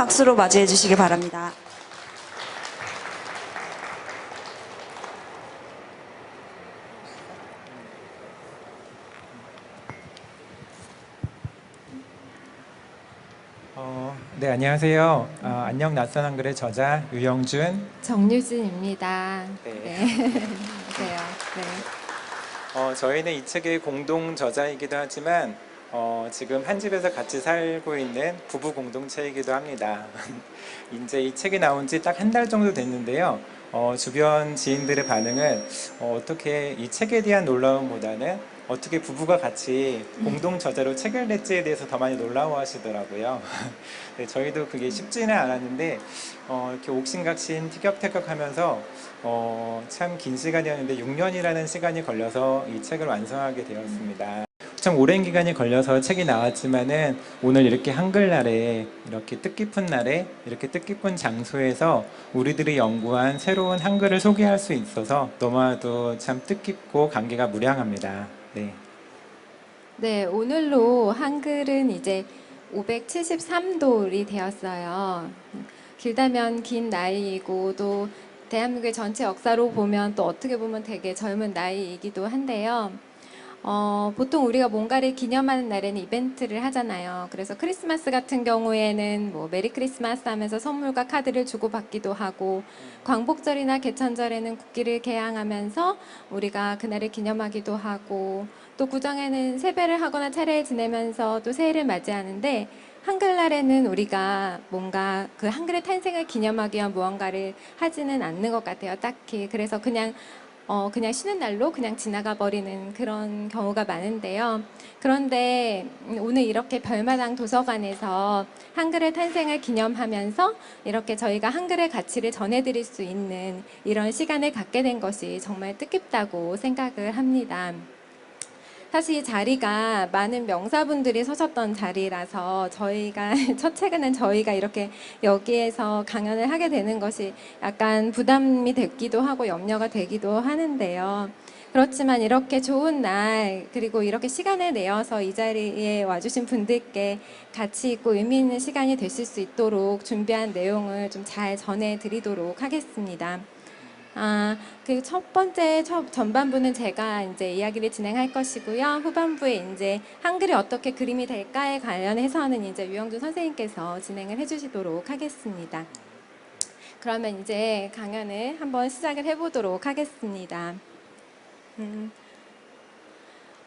박수로 맞이해 주시기 바랍니다. 네, 안녕하세요. 안녕 낯선 한글의 저자 유영준, 정유진입니다. 네. 네. 안녕하세요. 네. 저희는 이 책의 공동 저자이기도 하지만 지금 한 집에서 같이 살고 있는 부부 공동체이기도 합니다. 이제 이 책이 나온 지 딱 한 달 정도 됐는데요. 주변 지인들의 반응은 어떻게 이 책에 대한 놀라움보다는 어떻게 부부가 같이 공동 저자로 책을 냈지에 대해서 더 많이 놀라워하시더라고요. 네, 저희도 그게 쉽지는 않았는데 이렇게 옥신각신 티격태격하면서 참 긴 시간이었는데 6년이라는 시간이 걸려서 이 책을 완성하게 되었습니다. 참 오랜 기간이 걸려서 책이 나왔지만은 오늘 이렇게 한글날에 이렇게 뜻깊은 날에 이렇게 뜻깊은 장소에서 우리들이 연구한 새로운 한글을 소개할 수 있어서 너무나도 참 뜻깊고 감개가 무량합니다. 네. 네, 오늘로 한글은 이제 573돌이 되었어요. 길다면 긴 나이이고 또 대한민국의 전체 역사로 보면 또 어떻게 보면 되게 젊은 나이이기도 한데요. 보통 우리가 뭔가를 기념하는 날에는 이벤트를 하잖아요. 그래서 크리스마스 같은 경우에는 뭐 메리 크리스마스 하면서 선물과 카드를 주고받기도 하고, 광복절이나 개천절에는 국기를 개양하면서 우리가 그날을 기념하기도 하고, 또 구정에는 세배를 하거나 차례를 지내면서 또 새해를 맞이하는데, 한글날에는 우리가 뭔가 그 한글의 탄생을 기념하기 위한 무언가를 하지는 않는 것 같아요, 딱히. 그래서 그냥 쉬는 날로 그냥 지나가 버리는 그런 경우가 많은데요. 그런데 오늘 이렇게 별마당 도서관에서 한글의 탄생을 기념하면서 이렇게 저희가 한글의 가치를 전해드릴 수 있는 이런 시간을 갖게 된 것이 정말 뜻깊다고 생각을 합니다. 사실 이 자리가 많은 명사분들이 서셨던 자리라서 저희가 첫 최근엔 저희가 이렇게 여기에서 강연을 하게 되는 것이 약간 부담이 됐기도 하고 염려가 되기도 하는데요. 그렇지만 이렇게 좋은 날 그리고 이렇게 시간을 내어서 이 자리에 와주신 분들께 가치 있고 의미 있는 시간이 되실 수 있도록 준비한 내용을 좀 잘 전해드리도록 하겠습니다. 그 첫 번째 전반부는 제가 이제 이야기를 진행할 것이고요. 후반부에 이제 한글이 어떻게 그림이 될까에 관련해서는 이제 유영준 선생님께서 진행을 해주시도록 하겠습니다. 그러면 이제 강연을 한번 시작을 해보도록 하겠습니다.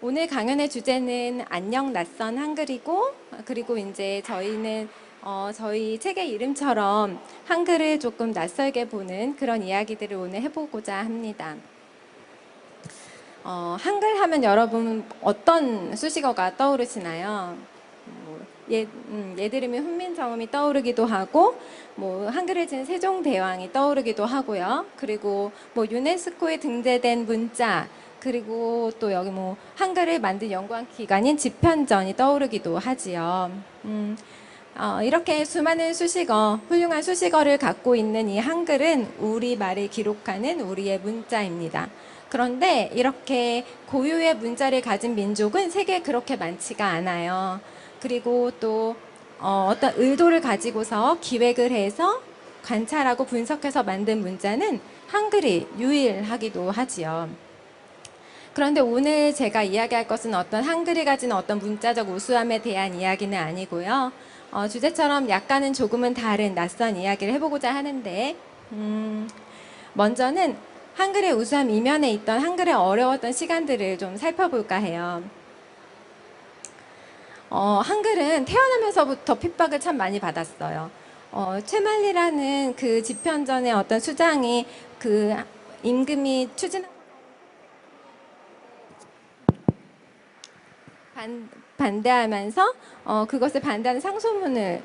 오늘 강연의 주제는 안녕 낯선 한글이고, 그리고 이제 저희는 저희 책의 이름처럼 한글을 조금 낯설게 보는 그런 이야기들을 오늘 해보고자 합니다. 한글 하면 여러분 어떤 수식어가 떠오르시나요? 예들으면 훈민정음이 떠오르기도 하고, 뭐 한글을 지은 세종대왕이 떠오르기도 하고요. 그리고 뭐 유네스코에 등재된 문자, 그리고 또 여기 뭐 한글을 만든 연구한 기관인 집현전이 떠오르기도 하지요. 이렇게 수많은 수식어, 훌륭한 수식어를 갖고 있는 이 한글은 우리말을 기록하는 우리의 문자입니다. 그런데 이렇게 고유의 문자를 가진 민족은 세계에 그렇게 많지가 않아요. 그리고 또 어떤 의도를 가지고서 기획을 해서 관찰하고 분석해서 만든 문자는 한글이 유일하기도 하지요. 그런데 오늘 제가 이야기할 것은 어떤 한글이 가진 어떤 문자적 우수함에 대한 이야기는 아니고요. 주제처럼 약간은 조금은 다른 낯선 이야기를 해보고자 하는데, 먼저는 한글의 우수함 이면에 있던 한글의 어려웠던 시간들을 좀 살펴볼까 해요. 한글은 태어나면서부터 핍박을 참 많이 받았어요. 최만리라는 그 집현전의 어떤 수장이 그 임금이 추진한 반대하면서 그것을 반대하는 상소문을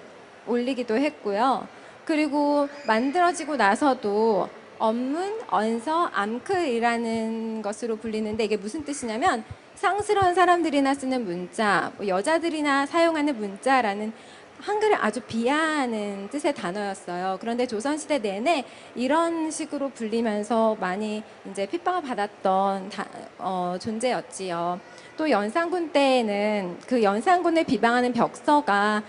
올리기도 했고요. 그리고 만들어지고 나서도 언문, 언서, 암클이라는 것으로 불리는데 이게 무슨 뜻이냐면 상스러운 사람들이나 쓰는 문자, 뭐 여자들이나 사용하는 문자라는 한글을 아주 비하하는 뜻의 단어였어요. 그런데 조선시대 내내 이런 식으로 불리면서 많이 이제 핍박을 받았던 존재였지요. 또 연산군 때에는 그 연산군을 비방하는 벽서가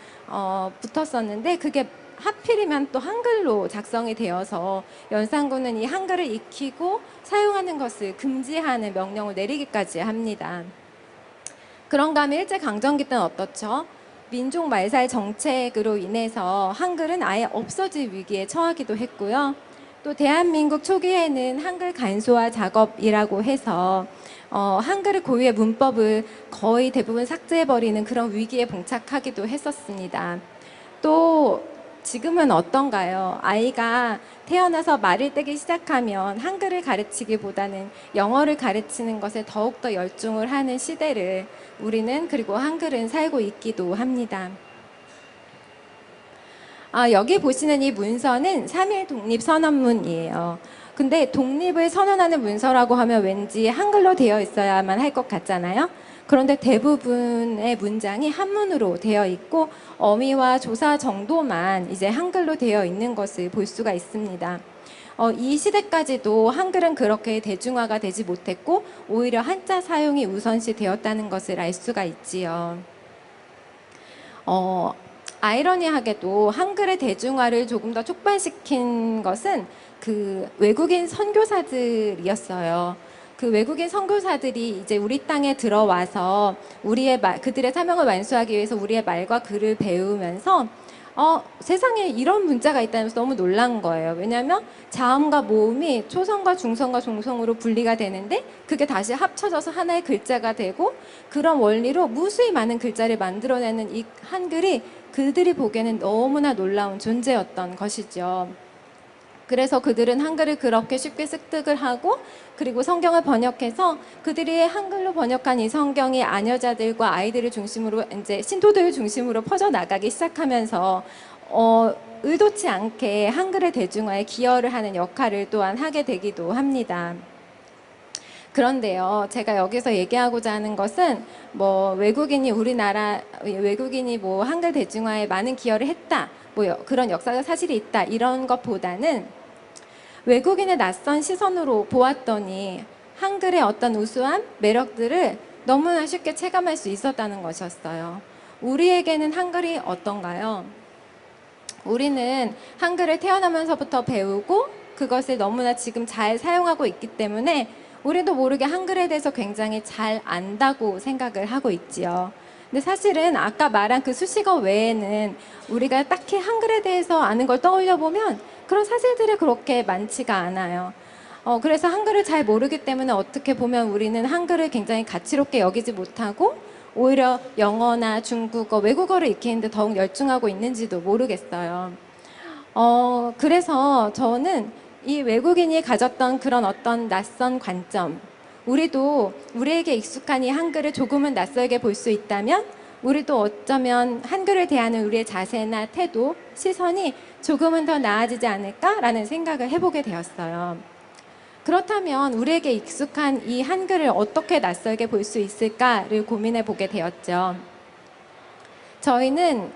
붙었었는데 그게 하필이면 또 한글로 작성이 되어서 연산군은 이 한글을 익히고 사용하는 것을 금지하는 명령을 내리기까지 합니다. 그런가 하면 일제강점기 때는 어떻죠? 민족 말살 정책으로 인해서 한글은 아예 없어질 위기에 처하기도 했고요. 또 대한민국 초기에는 한글 간소화 작업이라고 해서 한글의 고유의 문법을 거의 대부분 삭제해버리는 그런 위기에 봉착하기도 했었습니다. 또 지금은 어떤가요? 아이가 태어나서 말을 떼기 시작하면 한글을 가르치기보다는 영어를 가르치는 것에 더욱더 열중을 하는 시대를 우리는 그리고 한글은 살고 있기도 합니다. 여기 보시는 이 문서는 3.1 독립선언문이에요. 근데 독립을 선언하는 문서라고 하면 왠지 한글로 되어 있어야만 할 것 같잖아요. 그런데 대부분의 문장이 한문으로 되어 있고 어미와 조사 정도만 이제 한글로 되어 있는 것을 볼 수가 있습니다. 이 시대까지도 한글은 그렇게 대중화가 되지 못했고 오히려 한자 사용이 우선시 되었다는 것을 알 수가 있지요. 아이러니하게도 한글의 대중화를 조금 더 촉발시킨 것은 그 외국인 선교사들이었어요. 그 외국인 선교사들이 이제 우리 땅에 들어와서 그들의 사명을 완수하기 위해서 우리의 말과 글을 배우면서 세상에 이런 문자가 있다면서 너무 놀란 거예요. 왜냐하면 자음과 모음이 초성과 중성과 종성으로 분리가 되는데 그게 다시 합쳐져서 하나의 글자가 되고 그런 원리로 무수히 많은 글자를 만들어내는 이 한글이 그들이 보기에는 너무나 놀라운 존재였던 것이죠. 그래서 그들은 한글을 그렇게 쉽게 습득을 하고 그리고 성경을 번역해서 그들이 한글로 번역한 이 성경이 아녀자들과 아이들을 중심으로 이제 신도들을 중심으로 퍼져나가기 시작하면서 의도치 않게 한글의 대중화에 기여를 하는 역할을 또한 하게 되기도 합니다. 그런데요, 제가 여기서 얘기하고자 하는 것은 외국인이 한글 대중화에 많은 기여를 했다, 그런 역사가 사실이 있다 이런 것보다는 외국인의 낯선 시선으로 보았더니 한글의 어떤 우수한 매력들을 너무나 쉽게 체감할 수 있었다는 것이었어요. 우리에게는 한글이 어떤가요? 우리는 한글을 태어나면서부터 배우고 그것을 너무나 지금 잘 사용하고 있기 때문에 우리도 모르게 한글에 대해서 굉장히 잘 안다고 생각을 하고 있지요. 근데 사실은 아까 말한 그 수식어 외에는 우리가 딱히 한글에 대해서 아는 걸 떠올려 보면 그런 사실들이 그렇게 많지가 않아요. 그래서 한글을 잘 모르기 때문에 어떻게 보면 우리는 한글을 굉장히 가치롭게 여기지 못하고 오히려 영어나 중국어, 외국어를 익히는데 더욱 열중하고 있는지도 모르겠어요. 그래서 저는 이 외국인이 가졌던 그런 어떤 낯선 관점, 우리도 우리에게 익숙한 이 한글을 조금은 낯설게 볼 수 있다면 우리도 어쩌면 한글을 대하는 우리의 자세나 태도, 시선이 조금은 더 나아지지 않을까라는 생각을 해보게 되었어요. 그렇다면 우리에게 익숙한 이 한글을 어떻게 낯설게 볼 수 있을까를 고민해 보게 되었죠. 저희는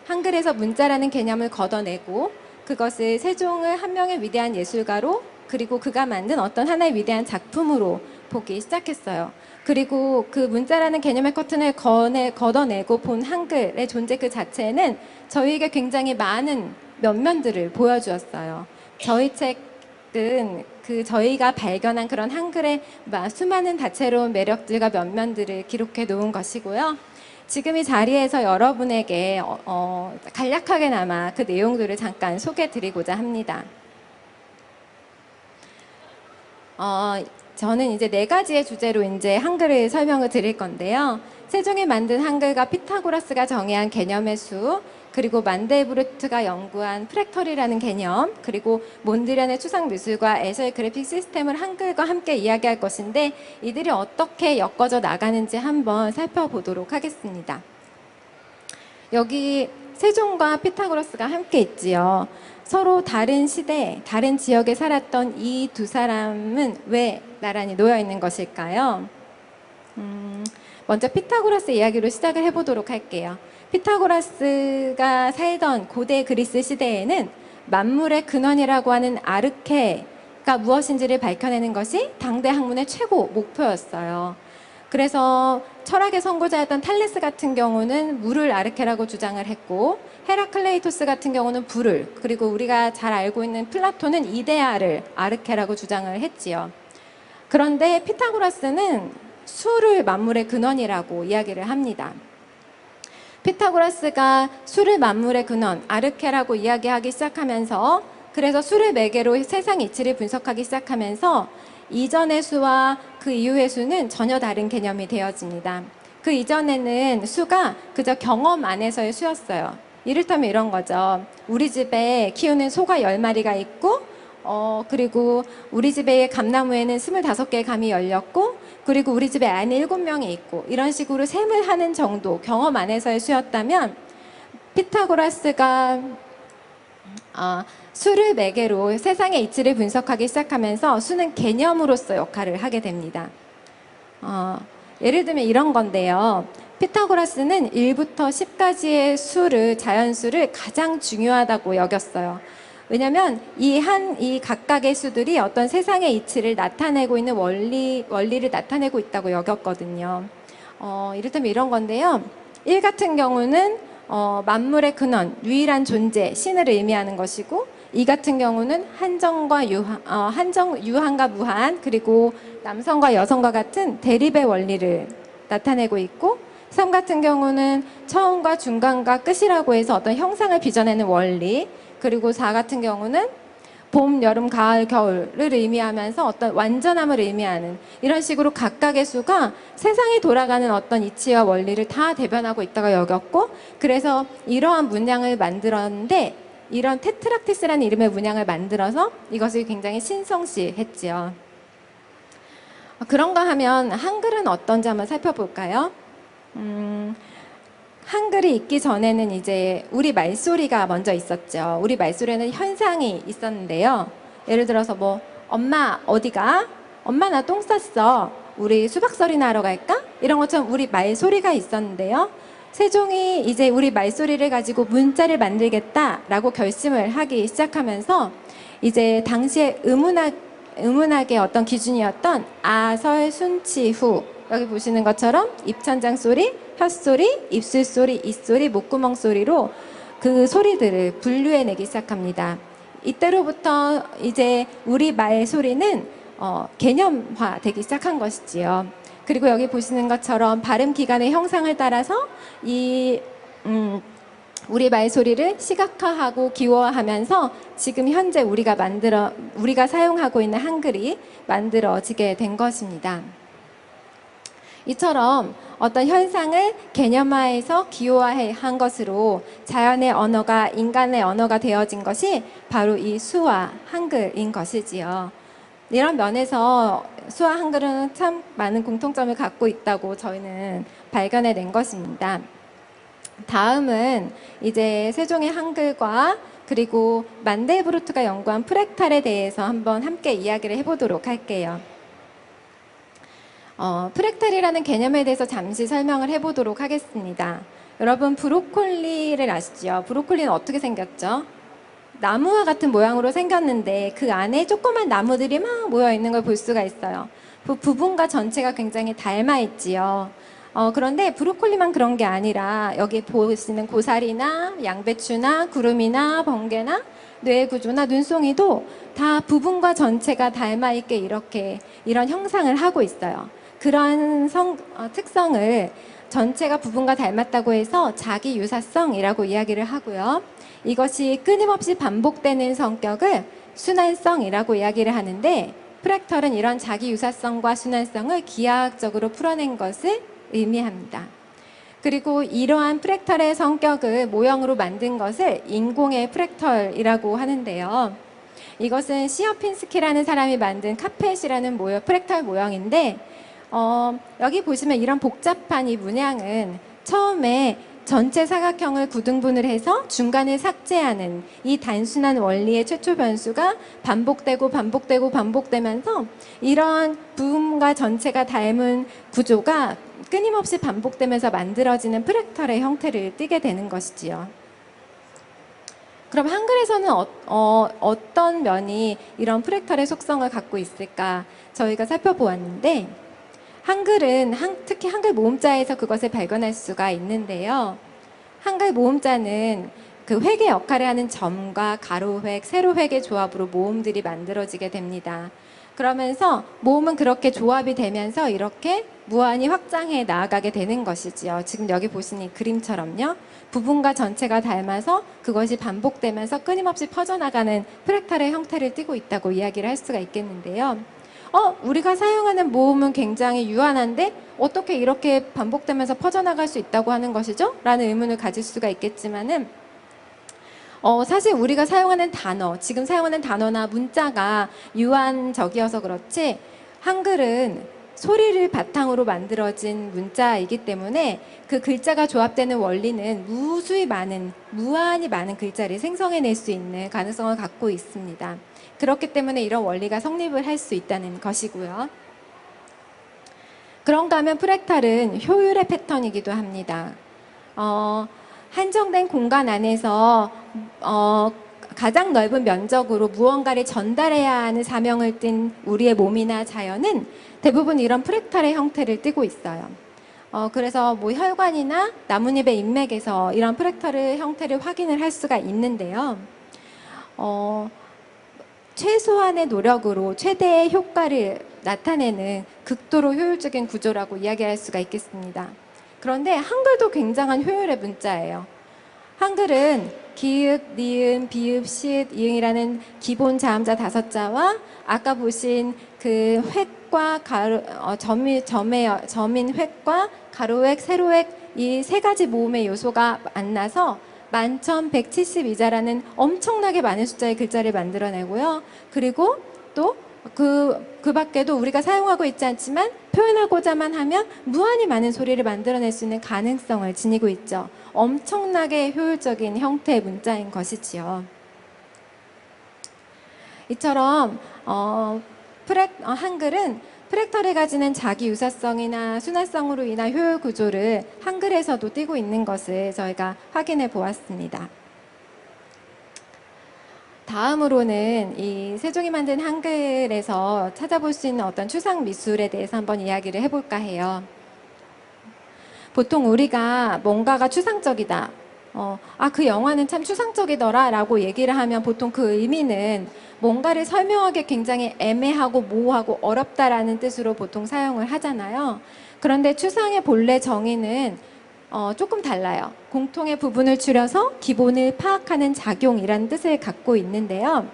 한글에서 문자라는 개념을 걷어내고 그것을 세종을 한 명의 위대한 예술가로 그리고 그가 만든 어떤 하나의 위대한 작품으로 보기 시작했어요. 그리고 그 문자라는 개념의 커튼을 걷어내고 본 한글의 존재 그 자체는 저희에게 굉장히 많은 면면들을 보여주었어요. 저희 책은 저희가 발견한 그런 한글의 수많은 다채로운 매력들과 면면들을 기록해 놓은 것이고요. 지금 이 자리에서 여러분에게 간략하게나마 그 내용들을 잠깐 소개해 드리고자 합니다. 저는 이제 4가지의 주제로 이제 한글을 설명을 드릴 건데요. 세종이 만든 한글과 피타고라스가 정의한 개념의 수, 그리고 만델브루트가 연구한 프랙터리라는 개념, 그리고 몬드리안의 추상 미술과 에서의 그래픽 시스템을 한글과 함께 이야기할 것인데 이들이 어떻게 엮어져 나가는지 한번 살펴보도록 하겠습니다. 여기 세종과 피타고라스가 함께 있지요. 서로 다른 시대, 다른 지역에 살았던 이 두 사람은 왜 나란히 놓여 있는 것일까요? 먼저 피타고라스 이야기로 시작을 해보도록 할게요. 피타고라스가 살던 고대 그리스 시대에는 만물의 근원이라고 하는 아르케가 무엇인지를 밝혀내는 것이 당대 학문의 최고 목표였어요. 그래서 철학의 선구자였던 탈레스 같은 경우는 물을 아르케라고 주장을 했고 헤라클레이토스 같은 경우는 불을, 그리고 우리가 잘 알고 있는 플라톤은 이데아를 아르케라고 주장을 했지요. 그런데 피타고라스는 수를 만물의 근원이라고 이야기를 합니다. 피타고라스가 수를 만물의 근원, 아르케라고 이야기하기 시작하면서, 그래서 수를 매개로 세상 이치를 분석하기 시작하면서 이전의 수와 그 이후의 수는 전혀 다른 개념이 되어집니다. 그 이전에는 수가 그저 경험 안에서의 수였어요. 이를테면 이런 거죠. 우리 집에 키우는 소가 10마리가 있고, 그리고 우리 집의 감나무에는 25개의 감이 열렸고, 그리고 우리 집에 아이는 7명이 있고, 이런 식으로 셈을 하는 정도 경험 안에서의 수였다면, 피타고라스가 수를 매개로 세상의 이치를 분석하기 시작하면서 수는 개념으로서 역할을 하게 됩니다. 예를 들면 이런 건데요. 피타고라스는 1부터 10까지의 수를, 자연수를 가장 중요하다고 여겼어요. 왜냐하면 이 각각의 수들이 어떤 세상의 이치를 나타내고 있는 원리를 나타내고 있다고 여겼거든요. 이를테면 이런 건데요. 1 같은 경우는 만물의 근원, 유일한 존재, 신을 의미하는 것이고, 2 같은 경우는 유한과 무한, 그리고 남성과 여성과 같은 대립의 원리를 나타내고 있고, 3 같은 경우는 처음과 중간과 끝이라고 해서 어떤 형상을 빚어내는 원리, 그리고 4 같은 경우는 봄, 여름, 가을, 겨울을 의미하면서 어떤 완전함을 의미하는, 이런 식으로 각각의 수가 세상이 돌아가는 어떤 이치와 원리를 다 대변하고 있다고 여겼고, 그래서 이러한 문양을 만들었는데, 이런 테트락티스라는 이름의 문양을 만들어서 이것을 굉장히 신성시했지요. 그런가 하면 한글은 어떤지 한번 살펴볼까요? 한글이 있기 전에는 이제 우리 말소리가 먼저 있었죠. 우리 말소리에는 현상이 있었는데요. 예를 들어서 뭐 엄마 어디가? 엄마 나 똥 쌌어. 우리 수박설이나 하러 갈까? 이런 것처럼 우리 말소리가 있었는데요. 세종이 이제 우리 말소리를 가지고 문자를 만들겠다라고 결심을 하기 시작하면서 이제 당시에 의문학의 어떤 기준이었던 아설, 순치, 후, 여기 보시는 것처럼 입천장 소리, 혀소리, 입술 소리, 입소리, 목구멍 소리로 그 소리들을 분류해내기 시작합니다. 이때로부터 이제 우리 말 소리는 개념화되기 시작한 것이지요. 그리고 여기 보시는 것처럼 발음 기관의 형상을 따라서 우리 말 소리를 시각화하고 기호화하면서 지금 현재 우리가 사용하고 있는 한글이 만들어지게 된 것입니다. 이처럼 어떤 현상을 개념화해서 기호화한 것으로 자연의 언어가 인간의 언어가 되어진 것이 바로 이 수와 한글인 것이지요. 이런 면에서 수와 한글은 참 많은 공통점을 갖고 있다고 저희는 발견해낸 것입니다. 다음은 이제 세종의 한글과 그리고 만델브루트가 연구한 프랙탈에 대해서 한번 함께 이야기를 해보도록 할게요. 프랙탈이라는 개념에 대해서 잠시 설명을 해보도록 하겠습니다. 여러분 브로콜리를 아시죠? 브로콜리는 어떻게 생겼죠? 나무와 같은 모양으로 생겼는데 그 안에 조그만 나무들이 막 모여 있는 걸 볼 수가 있어요. 그 부분과 전체가 굉장히 닮아 있지요. 그런데 브로콜리만 그런 게 아니라 여기 보시는 고사리나 양배추나 구름이나 번개나 뇌구조나 눈송이도 다 부분과 전체가 닮아 있게 이런 형상을 하고 있어요. 그런 특성을 전체가 부분과 닮았다고 해서 자기 유사성이라고 이야기를 하고요. 이것이 끊임없이 반복되는 성격을 순환성이라고 이야기를 하는데, 프랙털은 이런 자기 유사성과 순환성을 기하학적으로 풀어낸 것을 의미합니다. 그리고 이러한 프랙털의 성격을 모형으로 만든 것을 인공의 프랙털이라고 하는데요. 이것은 시어핀스키라는 사람이 만든 카펫이라는 프랙털 모형인데, 여기 보시면 이런 복잡한 이 문양은 처음에 전체 사각형을 구등분을 해서 중간을 삭제하는 이 단순한 원리의 최초 변수가 반복되면서 이런 부분과 전체가 닮은 구조가 끊임없이 반복되면서 만들어지는 프랙털의 형태를 띠게 되는 것이지요. 그럼 한글에서는 어떤 면이 이런 프랙털의 속성을 갖고 있을까 저희가 살펴보았는데, 한글은 특히 한글 모음자에서 그것을 발견할 수가 있는데요. 한글 모음자는 그 획의 역할을 하는 점과 가로획, 세로획의 조합으로 모음들이 만들어지게 됩니다. 그러면서 모음은 그렇게 조합이 되면서 이렇게 무한히 확장해 나아가게 되는 것이지요. 지금 여기 보시는 이 그림처럼요. 부분과 전체가 닮아서 그것이 반복되면서 끊임없이 퍼져나가는 프랙탈의 형태를 띠고 있다고 이야기를 할 수가 있겠는데요. 우리가 사용하는 모음은 굉장히 유한한데 어떻게 이렇게 반복되면서 퍼져나갈 수 있다고 하는 것이죠? 라는 의문을 가질 수가 있겠지만은 사실 우리가 사용하는 단어, 지금 사용하는 단어나 문자가 유한적이어서 그렇지 한글은 소리를 바탕으로 만들어진 문자이기 때문에 그 글자가 조합되는 원리는 무한히 많은 글자를 생성해낼 수 있는 가능성을 갖고 있습니다. 그렇기 때문에 이런 원리가 성립을 할 수 있다는 것이고요. 그런가 하면 프랙탈은 효율의 패턴이기도 합니다. 한정된 공간 안에서 가장 넓은 면적으로 무언가를 전달해야 하는 사명을 띤 우리의 몸이나 자연은 대부분 이런 프랙탈의 형태를 띠고 있어요. 그래서 뭐 혈관이나 나뭇잎의 인맥에서 이런 프랙탈의 형태를 확인을 할 수가 있는데요. 최소한의 노력으로 최대의 효과를 나타내는 극도로 효율적인 구조라고 이야기할 수가 있겠습니다. 그런데 한글도 굉장한 효율의 문자예요. 한글은 기읍, 니은, 비읍, 시읒, 이응이라는 기본 자음자 5자와 아까 보신 그 획과 점인 획과 가로획, 세로획 이 세 가지 모음의 요소가 만나서 11,172자라는 엄청나게 많은 숫자의 글자를 만들어내고요. 그리고 또 그 밖에도 우리가 사용하고 있지 않지만 표현하고자만 하면 무한히 많은 소리를 만들어낼 수 있는 가능성을 지니고 있죠. 엄청나게 효율적인 형태의 문자인 것이지요. 이처럼 한글은 프랙탈이 가지는 자기 유사성이나 순화성으로 인한 효율 구조를 한글에서도 띠고 있는 것을 저희가 확인해 보았습니다. 다음으로는 이 세종이 만든 한글에서 찾아볼 수 있는 어떤 추상 미술에 대해서 한번 이야기를 해볼까 해요. 보통 우리가 뭔가가 추상적이다. 그 영화는 참 추상적이더라 라고 얘기를 하면 보통 그 의미는 뭔가를 설명하기 굉장히 애매하고 모호하고 어렵다라는 뜻으로 보통 사용을 하잖아요. 그런데 추상의 본래 정의는 조금 달라요. 공통의 부분을 추려서 기본을 파악하는 작용이라는 뜻을 갖고 있는데요.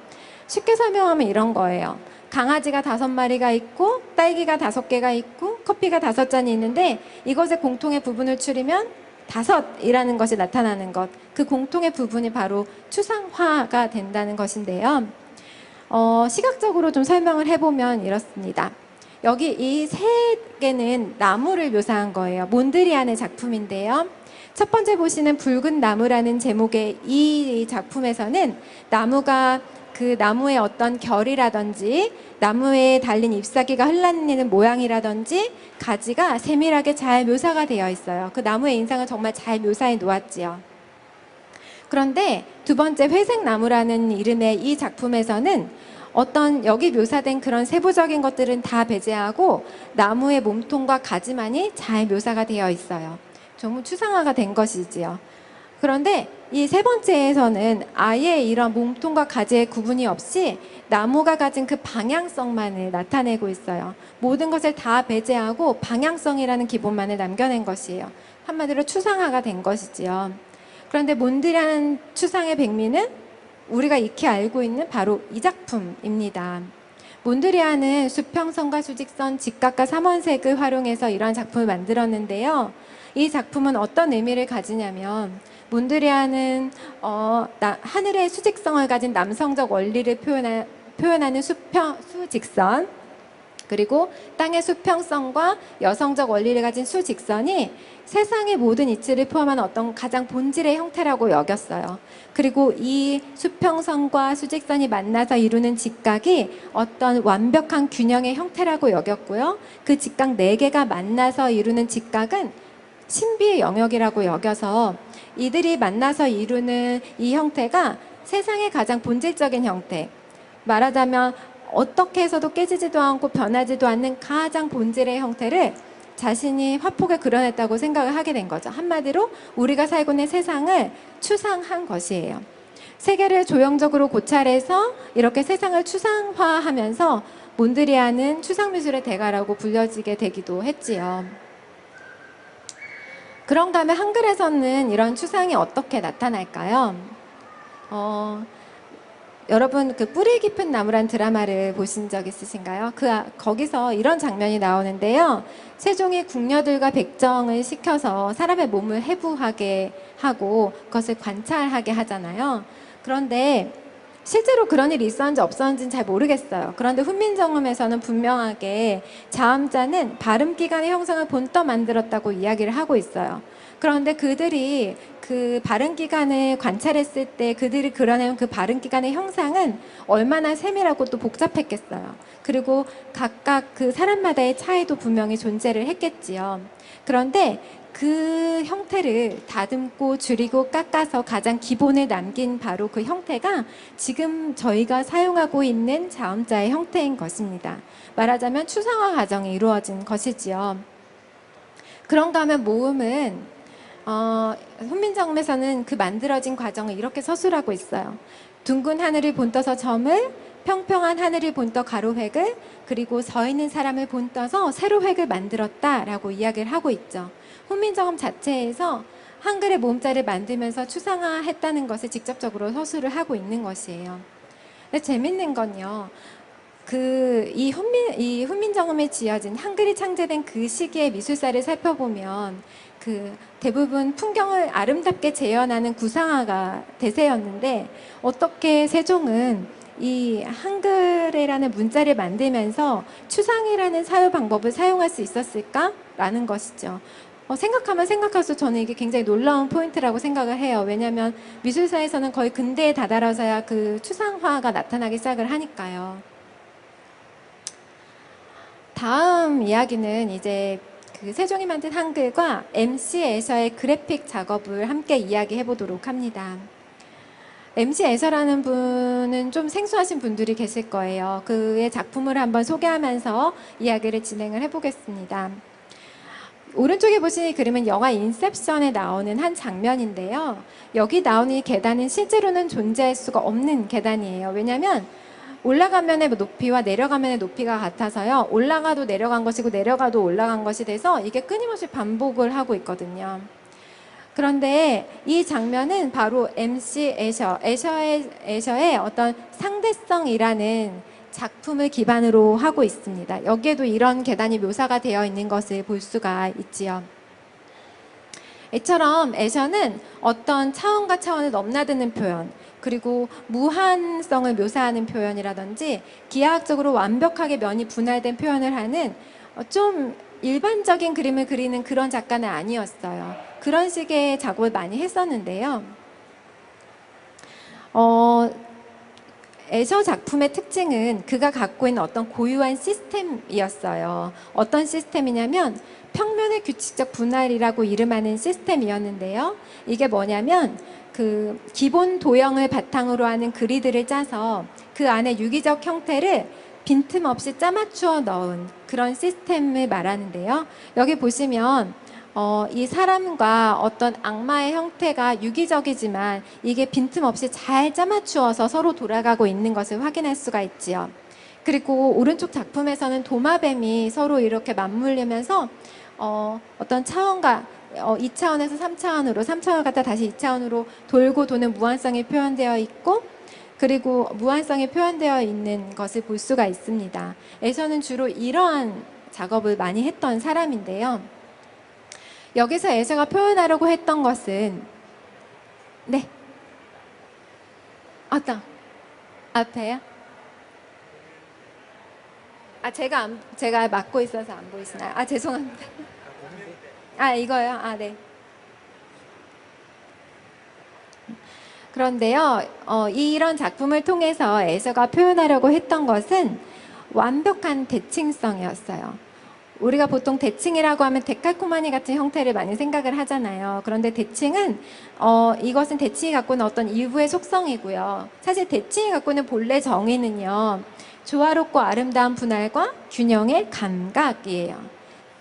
쉽게 설명하면 이런 거예요. 강아지가 5마리가 있고 딸기가 5개가 있고 커피가 5잔이 있는데 이것의 공통의 부분을 추리면 5이라는 것이 나타나는 것. 그 공통의 부분이 바로 추상화가 된다는 것인데요. 시각적으로 좀 설명을 해보면 이렇습니다. 여기 이 세 개는 나무를 묘사한 거예요. 몬드리안의 작품인데요. 첫 번째 보시는 붉은 나무라는 제목의 이 작품에서는 나무가 그 나무의 어떤 결이라든지 나무에 달린 잎사귀가 흘러내리는 모양이라든지 가지가 세밀하게 잘 묘사가 되어 있어요. 그 나무의 인상을 정말 잘 묘사해 놓았지요. 그런데 두 번째 회색 나무라는 이름의 이 작품에서는 어떤 여기 묘사된 그런 세부적인 것들은 다 배제하고 나무의 몸통과 가지만이 잘 묘사가 되어 있어요. 좀 추상화가 된 것이지요. 그런데 이 세 번째에서는 아예 이런 몸통과 가지의 구분이 없이 나무가 가진 그 방향성만을 나타내고 있어요. 모든 것을 다 배제하고 방향성이라는 기본만을 남겨낸 것이에요. 한마디로 추상화가 된 것이지요. 그런데 몬드리안 추상의 백미는 우리가 익히 알고 있는 바로 이 작품입니다. 몬드리안은 수평선과 수직선, 직각과 삼원색을 활용해서 이러한 작품을 만들었는데요. 이 작품은 어떤 의미를 가지냐면 몬드리안은 하늘의 수직성을 가진 남성적 원리를 표현하는 수직선, 그리고 땅의 수평성과 여성적 원리를 가진 수직선이 세상의 모든 이치를 포함한 어떤 가장 본질의 형태라고 여겼어요. 그리고 이 수평선과 수직선이 만나서 이루는 직각이 어떤 완벽한 균형의 형태라고 여겼고요. 그 직각 4개가 만나서 이루는 직각은 신비의 영역이라고 여겨서 이들이 만나서 이루는 이 형태가 세상의 가장 본질적인 형태, 말하자면 어떻게 해서도 깨지지도 않고 변하지도 않는 가장 본질의 형태를 자신이 화폭을 그려냈다고 생각을 하게 된 거죠. 한마디로 우리가 살고 있는 세상을 추상한 것이에요. 세계를 조형적으로 고찰해서 이렇게 세상을 추상화하면서 몬드리안은 추상미술의 대가라고 불려지게 되기도 했지요. 그런가 하면 한글에서는 이런 추상이 어떻게 나타날까요? 여러분 그 뿌리 깊은 나무란 드라마를 보신 적 있으신가요? 거기서 이런 장면이 나오는데요. 세종이 궁녀들과 백정을 시켜서 사람의 몸을 해부하게 하고 그것을 관찰하게 하잖아요. 그런데 실제로 그런 일이 있었는지 없었는지는 잘 모르겠어요. 그런데 훈민정음에서는 분명하게 자음자는 발음기관의 형상을 본떠 만들었다고 이야기를 하고 있어요. 그런데 그들이 그 발음기관을 관찰했을 때 그들이 그려낸 그 발음기관의 형상은 얼마나 세밀하고 또 복잡했겠어요. 그리고 각각 그 사람마다의 차이도 분명히 존재를 했겠지요. 그런데 그 형태를 다듬고 줄이고 깎아서 가장 기본을 남긴 바로 그 형태가 지금 저희가 사용하고 있는 자음자의 형태인 것입니다. 말하자면 추상화 과정이 이루어진 것이지요. 그런가 하면 모음은 훈민정음에서는 그 만들어진 과정을 이렇게 서술하고 있어요. 둥근 하늘을 본떠서 점을, 평평한 하늘을 본떠 가로획을, 그리고 서 있는 사람을 본떠서 세로획을 만들었다라고 이야기를 하고 있죠. 훈민정음 자체에서 한글의 모음자를 만들면서 추상화했다는 것을 직접적으로 서술을 하고 있는 것이에요. 근데 재밌는 건요. 이 훈민정음에 지어진 한글이 창제된 그 시기의 미술사를 살펴보면 그 대부분 풍경을 아름답게 재현하는 구상화가 대세였는데 어떻게 세종은 이 한글이라는 문자를 만들면서 추상이라는 사유 방법을 사용할 수 있었을까라는 것이죠. 생각하면 생각할수록 저는 이게 굉장히 놀라운 포인트라고 생각을 해요. 왜냐하면 미술사에서는 거의 근대에 다다라서야 그 추상화가 나타나기 시작을 하니까요. 다음 이야기는 이제 그 세종이 만든 한글과 MC 애셔의 그래픽 작업을 함께 이야기해 보도록 합니다. MC 애셔라는 분은 좀 생소하신 분들이 계실 거예요. 그의 작품을 한번 소개하면서 이야기를 진행을 해보겠습니다. 오른쪽에 보시는 이 그림은 영화 인셉션에 나오는 한 장면인데요. 여기 나오는 이 계단은 실제로는 존재할 수가 없는 계단이에요. 왜냐하면 올라가면의 높이와 내려가면의 높이가 같아서요. 올라가도 내려간 것이고 내려가도 올라간 것이 돼서 이게 끊임없이 반복을 하고 있거든요. 그런데 이 장면은 바로 MC 애셔의 어떤 상대성이라는 작품을 기반으로 하고 있습니다. 여기에도 이런 계단이 묘사가 되어 있는 것을 볼 수가 있지요. 이처럼 애셔는 어떤 차원과 차원을 넘나드는 표현, 그리고 무한성을 묘사하는 표현이라든지 기하학적으로 완벽하게 면이 분할된 표현을 하는 좀 일반적인 그림을 그리는 그런 작가는 아니었어요. 그런 식의 작업을 많이 했었는데요. 애셔 작품의 특징은 그가 갖고 있는 어떤 고유한 시스템이었어요. 어떤 시스템이냐면 평면의 규칙적 분할이라고 이름하는 시스템이었는데요. 이게 뭐냐면 그 기본 도형을 바탕으로 하는 그리드를 짜서 그 안에 유기적 형태를 빈틈없이 짜맞추어 넣은 그런 시스템을 말하는데요. 여기 보시면 이 사람과 어떤 악마의 형태가 유기적이지만 이게 빈틈없이 잘 짜맞추어서 서로 돌아가고 있는 것을 확인할 수가 있지요. 그리고 오른쪽 작품에서는 도마뱀이 서로 이렇게 맞물리면서 어떤 차원과 2차원에서 3차원으로 3차원을 갖다 다시 2차원으로 돌고 도는 무한성이 표현되어 있고, 그리고 무한성이 표현되어 있는 것을 볼 수가 있습니다. 애셔는 주로 이러한 작업을 많이 했던 사람인데요. 여기서 애셔가 표현하려고 했던 것은 네, 어떤 앞에요? 제가 막고 있어서 안 보이시나요? 죄송합니다. 이거요? 네. 그런데요, 이런 작품을 통해서 애셔가 표현하려고 했던 것은 완벽한 대칭성이었어요. 우리가 보통 대칭이라고 하면 데칼코마니 같은 형태를 많이 생각을 하잖아요. 그런데 대칭은 이것은 대칭이 갖고 있는 어떤 일부의 속성이고요. 사실 대칭이 갖고 있는 본래 정의는요, 조화롭고 아름다운 분할과 균형의 감각이에요.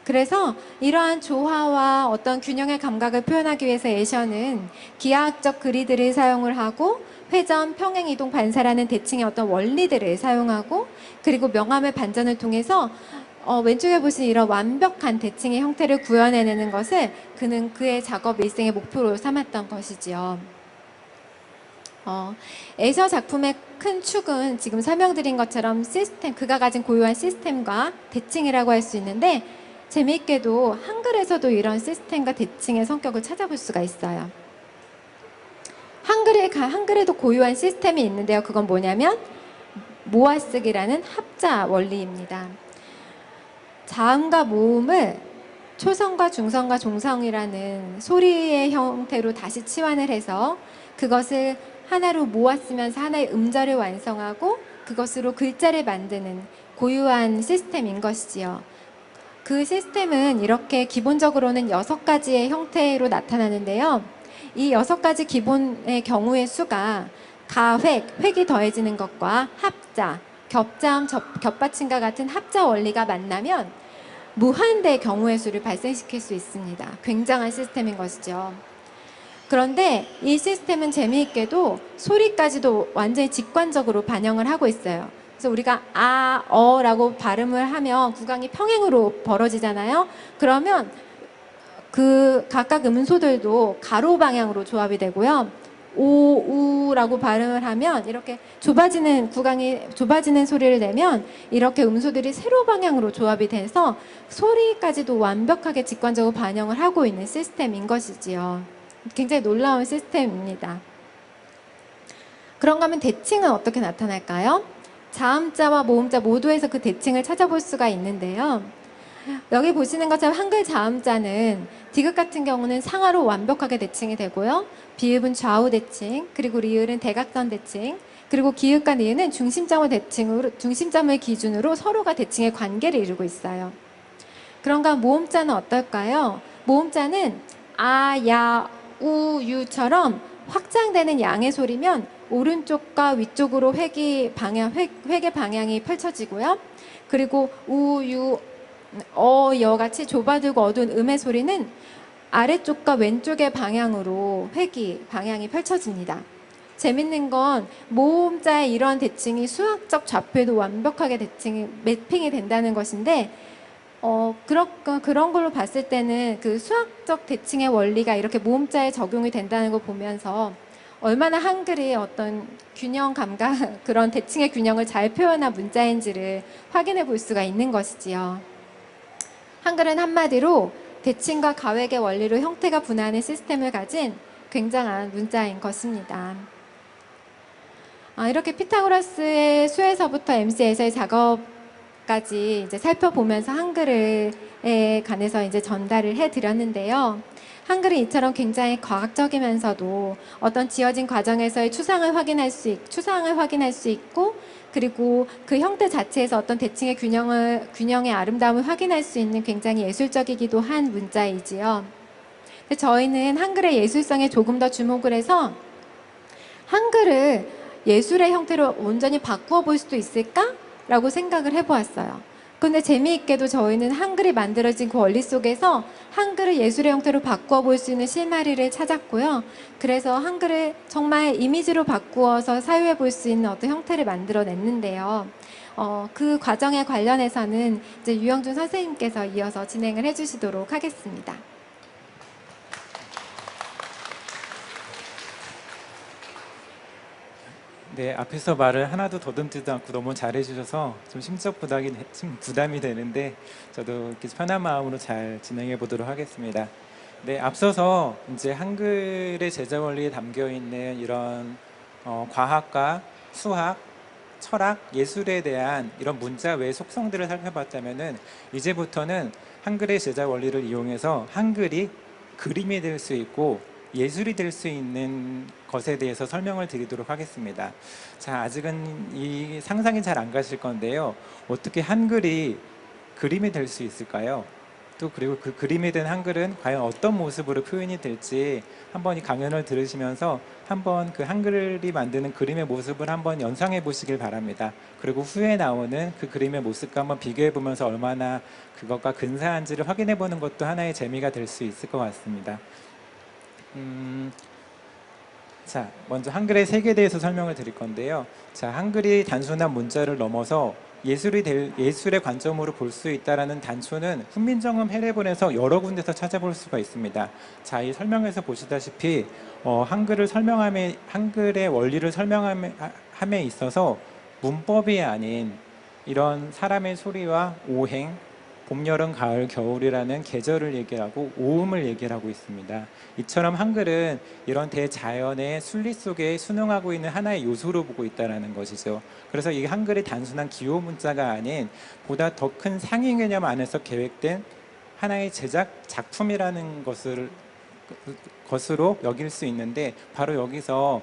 그래서 이러한 조화와 어떤 균형의 감각을 표현하기 위해서 에셔는 기하학적 그리드를 사용을 하고 회전, 평행, 이동, 반사라는 대칭의 어떤 원리들을 사용하고 그리고 명암의 반전을 통해서 왼쪽에 보신 이런 완벽한 대칭의 형태를 구현해내는 것을 그는 그의 작업 일생의 목표로 삼았던 것이지요. 에셔 작품의 큰 축은 지금 설명드린 것처럼 시스템, 그가 가진 고유한 시스템과 대칭이라고 할 수 있는데 재미있게도 한글에서도 이런 시스템과 대칭의 성격을 찾아볼 수가 있어요. 한글에도 고유한 시스템이 있는데요. 그건 뭐냐면 모아쓰기라는 합자 원리입니다. 자음과 모음을 초성과 중성과 종성이라는 소리의 형태로 다시 치환을 해서 그것을 하나로 모았으면서 하나의 음절을 완성하고 그것으로 글자를 만드는 고유한 시스템인 것이지요. 그 시스템은 이렇게 기본적으로는 6가지의 형태로 나타나는데요. 이 6가지 기본의 경우의 수가 획이 더해지는 것과 합자, 겹자음, 겹받침과 같은 합자 원리가 만나면 무한대의 경우의 수를 발생시킬 수 있습니다. 굉장한 시스템인 것이죠. 그런데 이 시스템은 재미있게도 소리까지도 완전히 직관적으로 반영을 하고 있어요. 그래서 우리가 아, 어라고 발음을 하면 구강이 평행으로 벌어지잖아요. 그러면 그 각각 음소들도 가로 방향으로 조합이 되고요. 오, 우라고 발음을 하면 이렇게 구강이 좁아지는 소리를 내면 이렇게 음소들이 세로 방향으로 조합이 돼서 소리까지도 완벽하게 직관적으로 반영을 하고 있는 시스템인 것이지요. 굉장히 놀라운 시스템입니다. 그런가 하면 대칭은 어떻게 나타날까요? 자음자와 모음자 모두에서 그 대칭을 찾아볼 수가 있는데요. 여기 보시는 것처럼 한글 자음자는 디귿 같은 경우는 상하로 완벽하게 대칭이 되고요. 비읍은 좌우 대칭, 그리고 리을은 대각선 대칭, 그리고 기읍과 니은은 중심점을 기준으로 서로가 대칭의 관계를 이루고 있어요. 그런가 모음자는 어떨까요? 모음자는 아, 야, 우, 유처럼 확장되는 양의 소리면 오른쪽과 위쪽으로 획의 방향이 펼쳐지고요. 그리고 우, 유, 여 같이 좁아들고 어두운 음의 소리는 아래쪽과 왼쪽의 방향으로 방향이 펼쳐집니다. 재밌는 건 모음자의 이러한 대칭이 수학적 좌표에도 완벽하게 매핑이 된다는 것인데 그런 걸로 봤을 때는 그 수학적 대칭의 원리가 이렇게 모음자에 적용이 된다는 걸 보면서 얼마나 한글이 어떤 균형 감각, 그런 대칭의 균형을 잘 표현한 문자인지를 확인해 볼 수가 있는 것이지요. 한글은 한마디로 대칭과 가획의 원리로 형태가 분화하는 시스템을 가진 굉장한 문자인 것입니다. 이렇게 피타고라스의 수에서부터 MC에서의 작업까지 이제 살펴보면서 한글에 관해서 이제 전달을 해드렸는데요. 한글은 이처럼 굉장히 과학적이면서도 어떤 지어진 과정에서의 추상을 확인할 수 있고 그리고 그 형태 자체에서 어떤 대칭의 균형의 아름다움을 확인할 수 있는 굉장히 예술적이기도 한 문자이지요. 근데 저희는 한글의 예술성에 조금 더 주목을 해서 한글을 예술의 형태로 온전히 바꾸어 볼 수도 있을까? 라고 생각을 해보았어요. 근데 재미있게도 저희는 한글이 만들어진 그 원리 속에서 한글을 예술의 형태로 바꾸어 볼 수 있는 실마리를 찾았고요. 그래서 한글을 정말 이미지로 바꾸어서 사유해 볼 수 있는 어떤 형태를 만들어냈는데요. 그 과정에 관련해서는 이제 유영준 선생님께서 이어서 진행을 해주시도록 하겠습니다. 네, 앞에서 말을 하나도 더듬지도 않고 너무 잘해주셔서 좀 심적 부담이 되는데 저도 이렇게 편한 마음으로 잘 진행해 보도록 하겠습니다. 네, 앞서서 이제 한글의 제자 원리에 담겨 있는 이런 과학과 수학, 철학, 예술에 대한 이런 문자 외의 속성들을 살펴봤다면은 이제부터는 한글의 제자 원리를 이용해서 한글이 그림이 될 수 있고 예술이 될 수 있는 것에 대해서 설명을 드리도록 하겠습니다. 자, 아직은 이 상상이 잘 안 가실 건데요. 어떻게 한글이 그림이 될 수 있을까요? 또 그리고 그 그림이 된 한글은 과연 어떤 모습으로 표현이 될지 한번 이 강연을 들으시면서 한번 그 한글이 만드는 그림의 모습을 한번 연상해 보시길 바랍니다. 그리고 후에 나오는 그 그림의 모습과 한번 비교해 보면서 얼마나 그것과 근사한지를 확인해 보는 것도 하나의 재미가 될 수 있을 것 같습니다. 자, 먼저 한글의 색에 대해서 설명을 드릴 건데요. 자, 한글이 단순한 문자를 넘어서 예술의 관점으로 볼 수 있다라는 단초는 훈민정음 해례본에서 여러 군데서 찾아볼 수가 있습니다. 자, 이 설명에서 보시다시피 한글의 원리를 설명함에 있어서 문법이 아닌 이런 사람의 소리와 오행, 봄, 여름, 가을, 겨울이라는 계절을 얘기하고 오음을 얘기하고 있습니다. 이처럼 한글은 이런 대자연의 순리 속에 순응하고 있는 하나의 요소로 보고 있다는 것이죠. 그래서 이 한글이 단순한 기호 문자가 아닌 보다 더 큰 상위 개념 안에서 계획된 하나의 제작 작품이라는 것으로 여길 수 있는데, 바로 여기서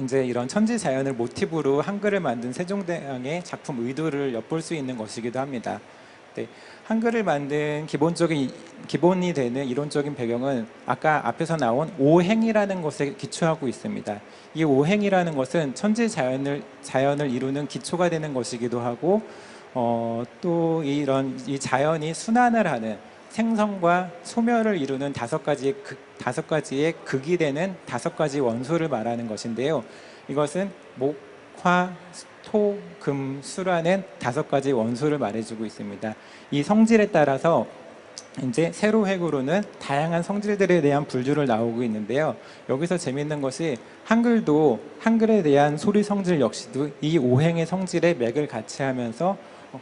이제 이런 천지자연을 모티브로 한글을 만든 세종대왕의 작품 의도를 엿볼 수 있는 것이기도 합니다. 네, 한글을 만든 기본이 되는 이론적인 배경은 아까 앞에서 나온 오행이라는 것에 기초하고 있습니다. 이 오행이라는 것은 천지자연을 이루는 기초가 되는 것이기도 하고, 또 이 자연이 순환을 하는 생성과 소멸을 이루는 다섯 가지의 극이 되는 5가지 원소를 말하는 것인데요. 이것은 목, 화, 토, 금, 수라는 5가지 원소를 말해주고 있습니다. 이 성질에 따라서 이제 세로획으로는 다양한 성질들에 대한 분류를 나오고 있는데요. 여기서 재미있는 것이 한글도 한글에 대한 소리 성질 역시도 이 오행의 성질에 맥을 같이 하면서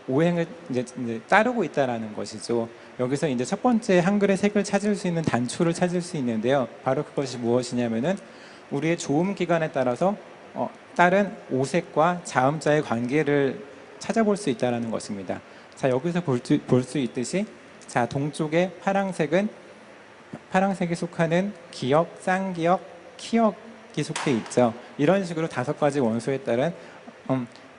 오행을 이제 따르고 있다는 것이죠. 여기서 이제 첫 번째 한글의 색을 찾을 수 있는 단초를 찾을 수 있는데요. 바로 그것이 무엇이냐면은 우리의 조음 기간에 따라서 다른 오색과 자음자의 관계를 찾아볼 수 있다는 것입니다. 자, 여기서 볼 수 있듯이, 자, 동쪽의 파랑색이 속하는 기역, 쌍기역, 키역이 속해 있죠. 이런 식으로 5가지 원소에 따른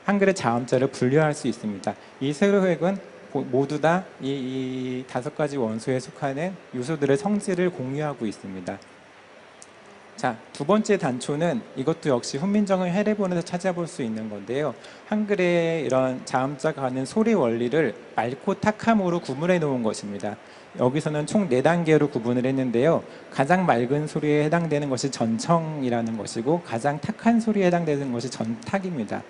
한글의 자음자를 분류할 수 있습니다. 이 세로획은 모두 다 이 5가지 원소에 속하는 요소들의 성질을 공유하고 있습니다. 자, 두 번째 단초는 이것도 역시 훈민정음 해례본에서 찾아볼 수 있는 건데요. 한글의 이런 자음자가 가는 소리 원리를 맑고 탁함으로 구분해 놓은 것입니다. 여기서는 총 4단계로 구분을 했는데요. 가장 맑은 소리에 해당되는 것이 전청이라는 것이고, 가장 탁한 소리에 해당되는 것이 전탁입니다.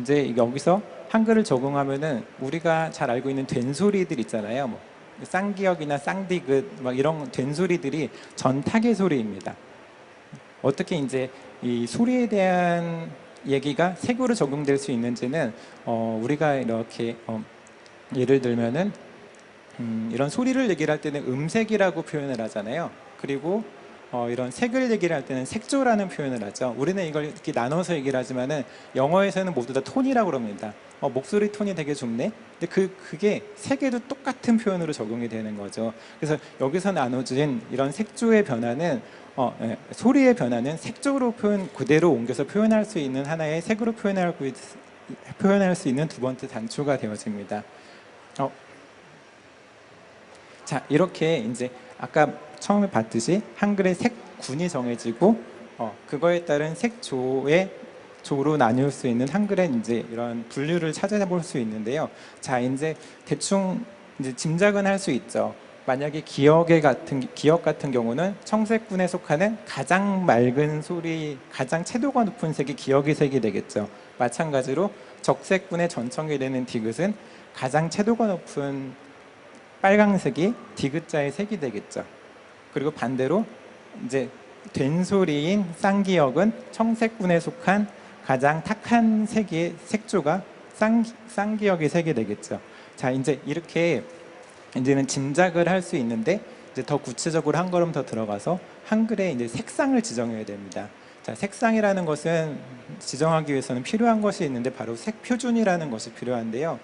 이제 여기서 한글을 적응하면은 우리가 잘 알고 있는 된소리들 있잖아요. 뭐 쌍기역이나 쌍디귿 막 이런 된소리들이 전탁의 소리입니다. 어떻게 이제 이 소리에 대한 얘기가 색으로 적용될 수 있는지는 우리가 이렇게 예를 들면은 이런 소리를 얘기를 할 때는 음색이라고 표현을 하잖아요. 그리고 이런 색을 얘기를 할 때는 색조라는 표현을 하죠. 우리는 이걸 이렇게 나눠서 얘기를 하지만은 영어에서는 모두 다 톤이라고 그럽니다. 목소리 톤이 되게 좁네. 근데 그게 색에도 똑같은 표현으로 적용이 되는 거죠. 그래서 여기서 나눠진 이런 색조의 변화는 소리의 변화는 색조로 그대로 옮겨서 표현할 수 있는 하나의 색으로 표현할 수 있는 두 번째 단초가 되어집니다. 자, 이렇게 이제 아까 처음에 봤듯이 한글의 색군이 정해지고 그거에 따른 색조로 나눌 수 있는 한글의 이제 이런 분류를 찾아볼 수 있는데요. 자, 이제 대충 이제 짐작은 할 수 있죠. 만약에 기역 같은 경우는 청색군에 속하는 가장 맑은 소리, 가장 채도가 높은 색이 기역의 색이 되겠죠. 마찬가지로 적색군의 전청이 되는 디귿은 가장 채도가 높은 빨강색이 디귿자의 색이 되겠죠. 그리고 반대로 이제 된소리인 쌍기역은 청색군에 속한 가장 탁한 색조가 쌍기역의 색이 되겠죠. 자, 이제 이렇게 이제는 짐작을 할 수 있는데, 이제 더 구체적으로 한 걸음 더 들어가서 한글의 이제 색상을 지정해야 됩니다. 자, 색상이라는 것은 지정하기 위해서는 필요한 것이 있는데 바로 색표준이라는 것이 필요한데요.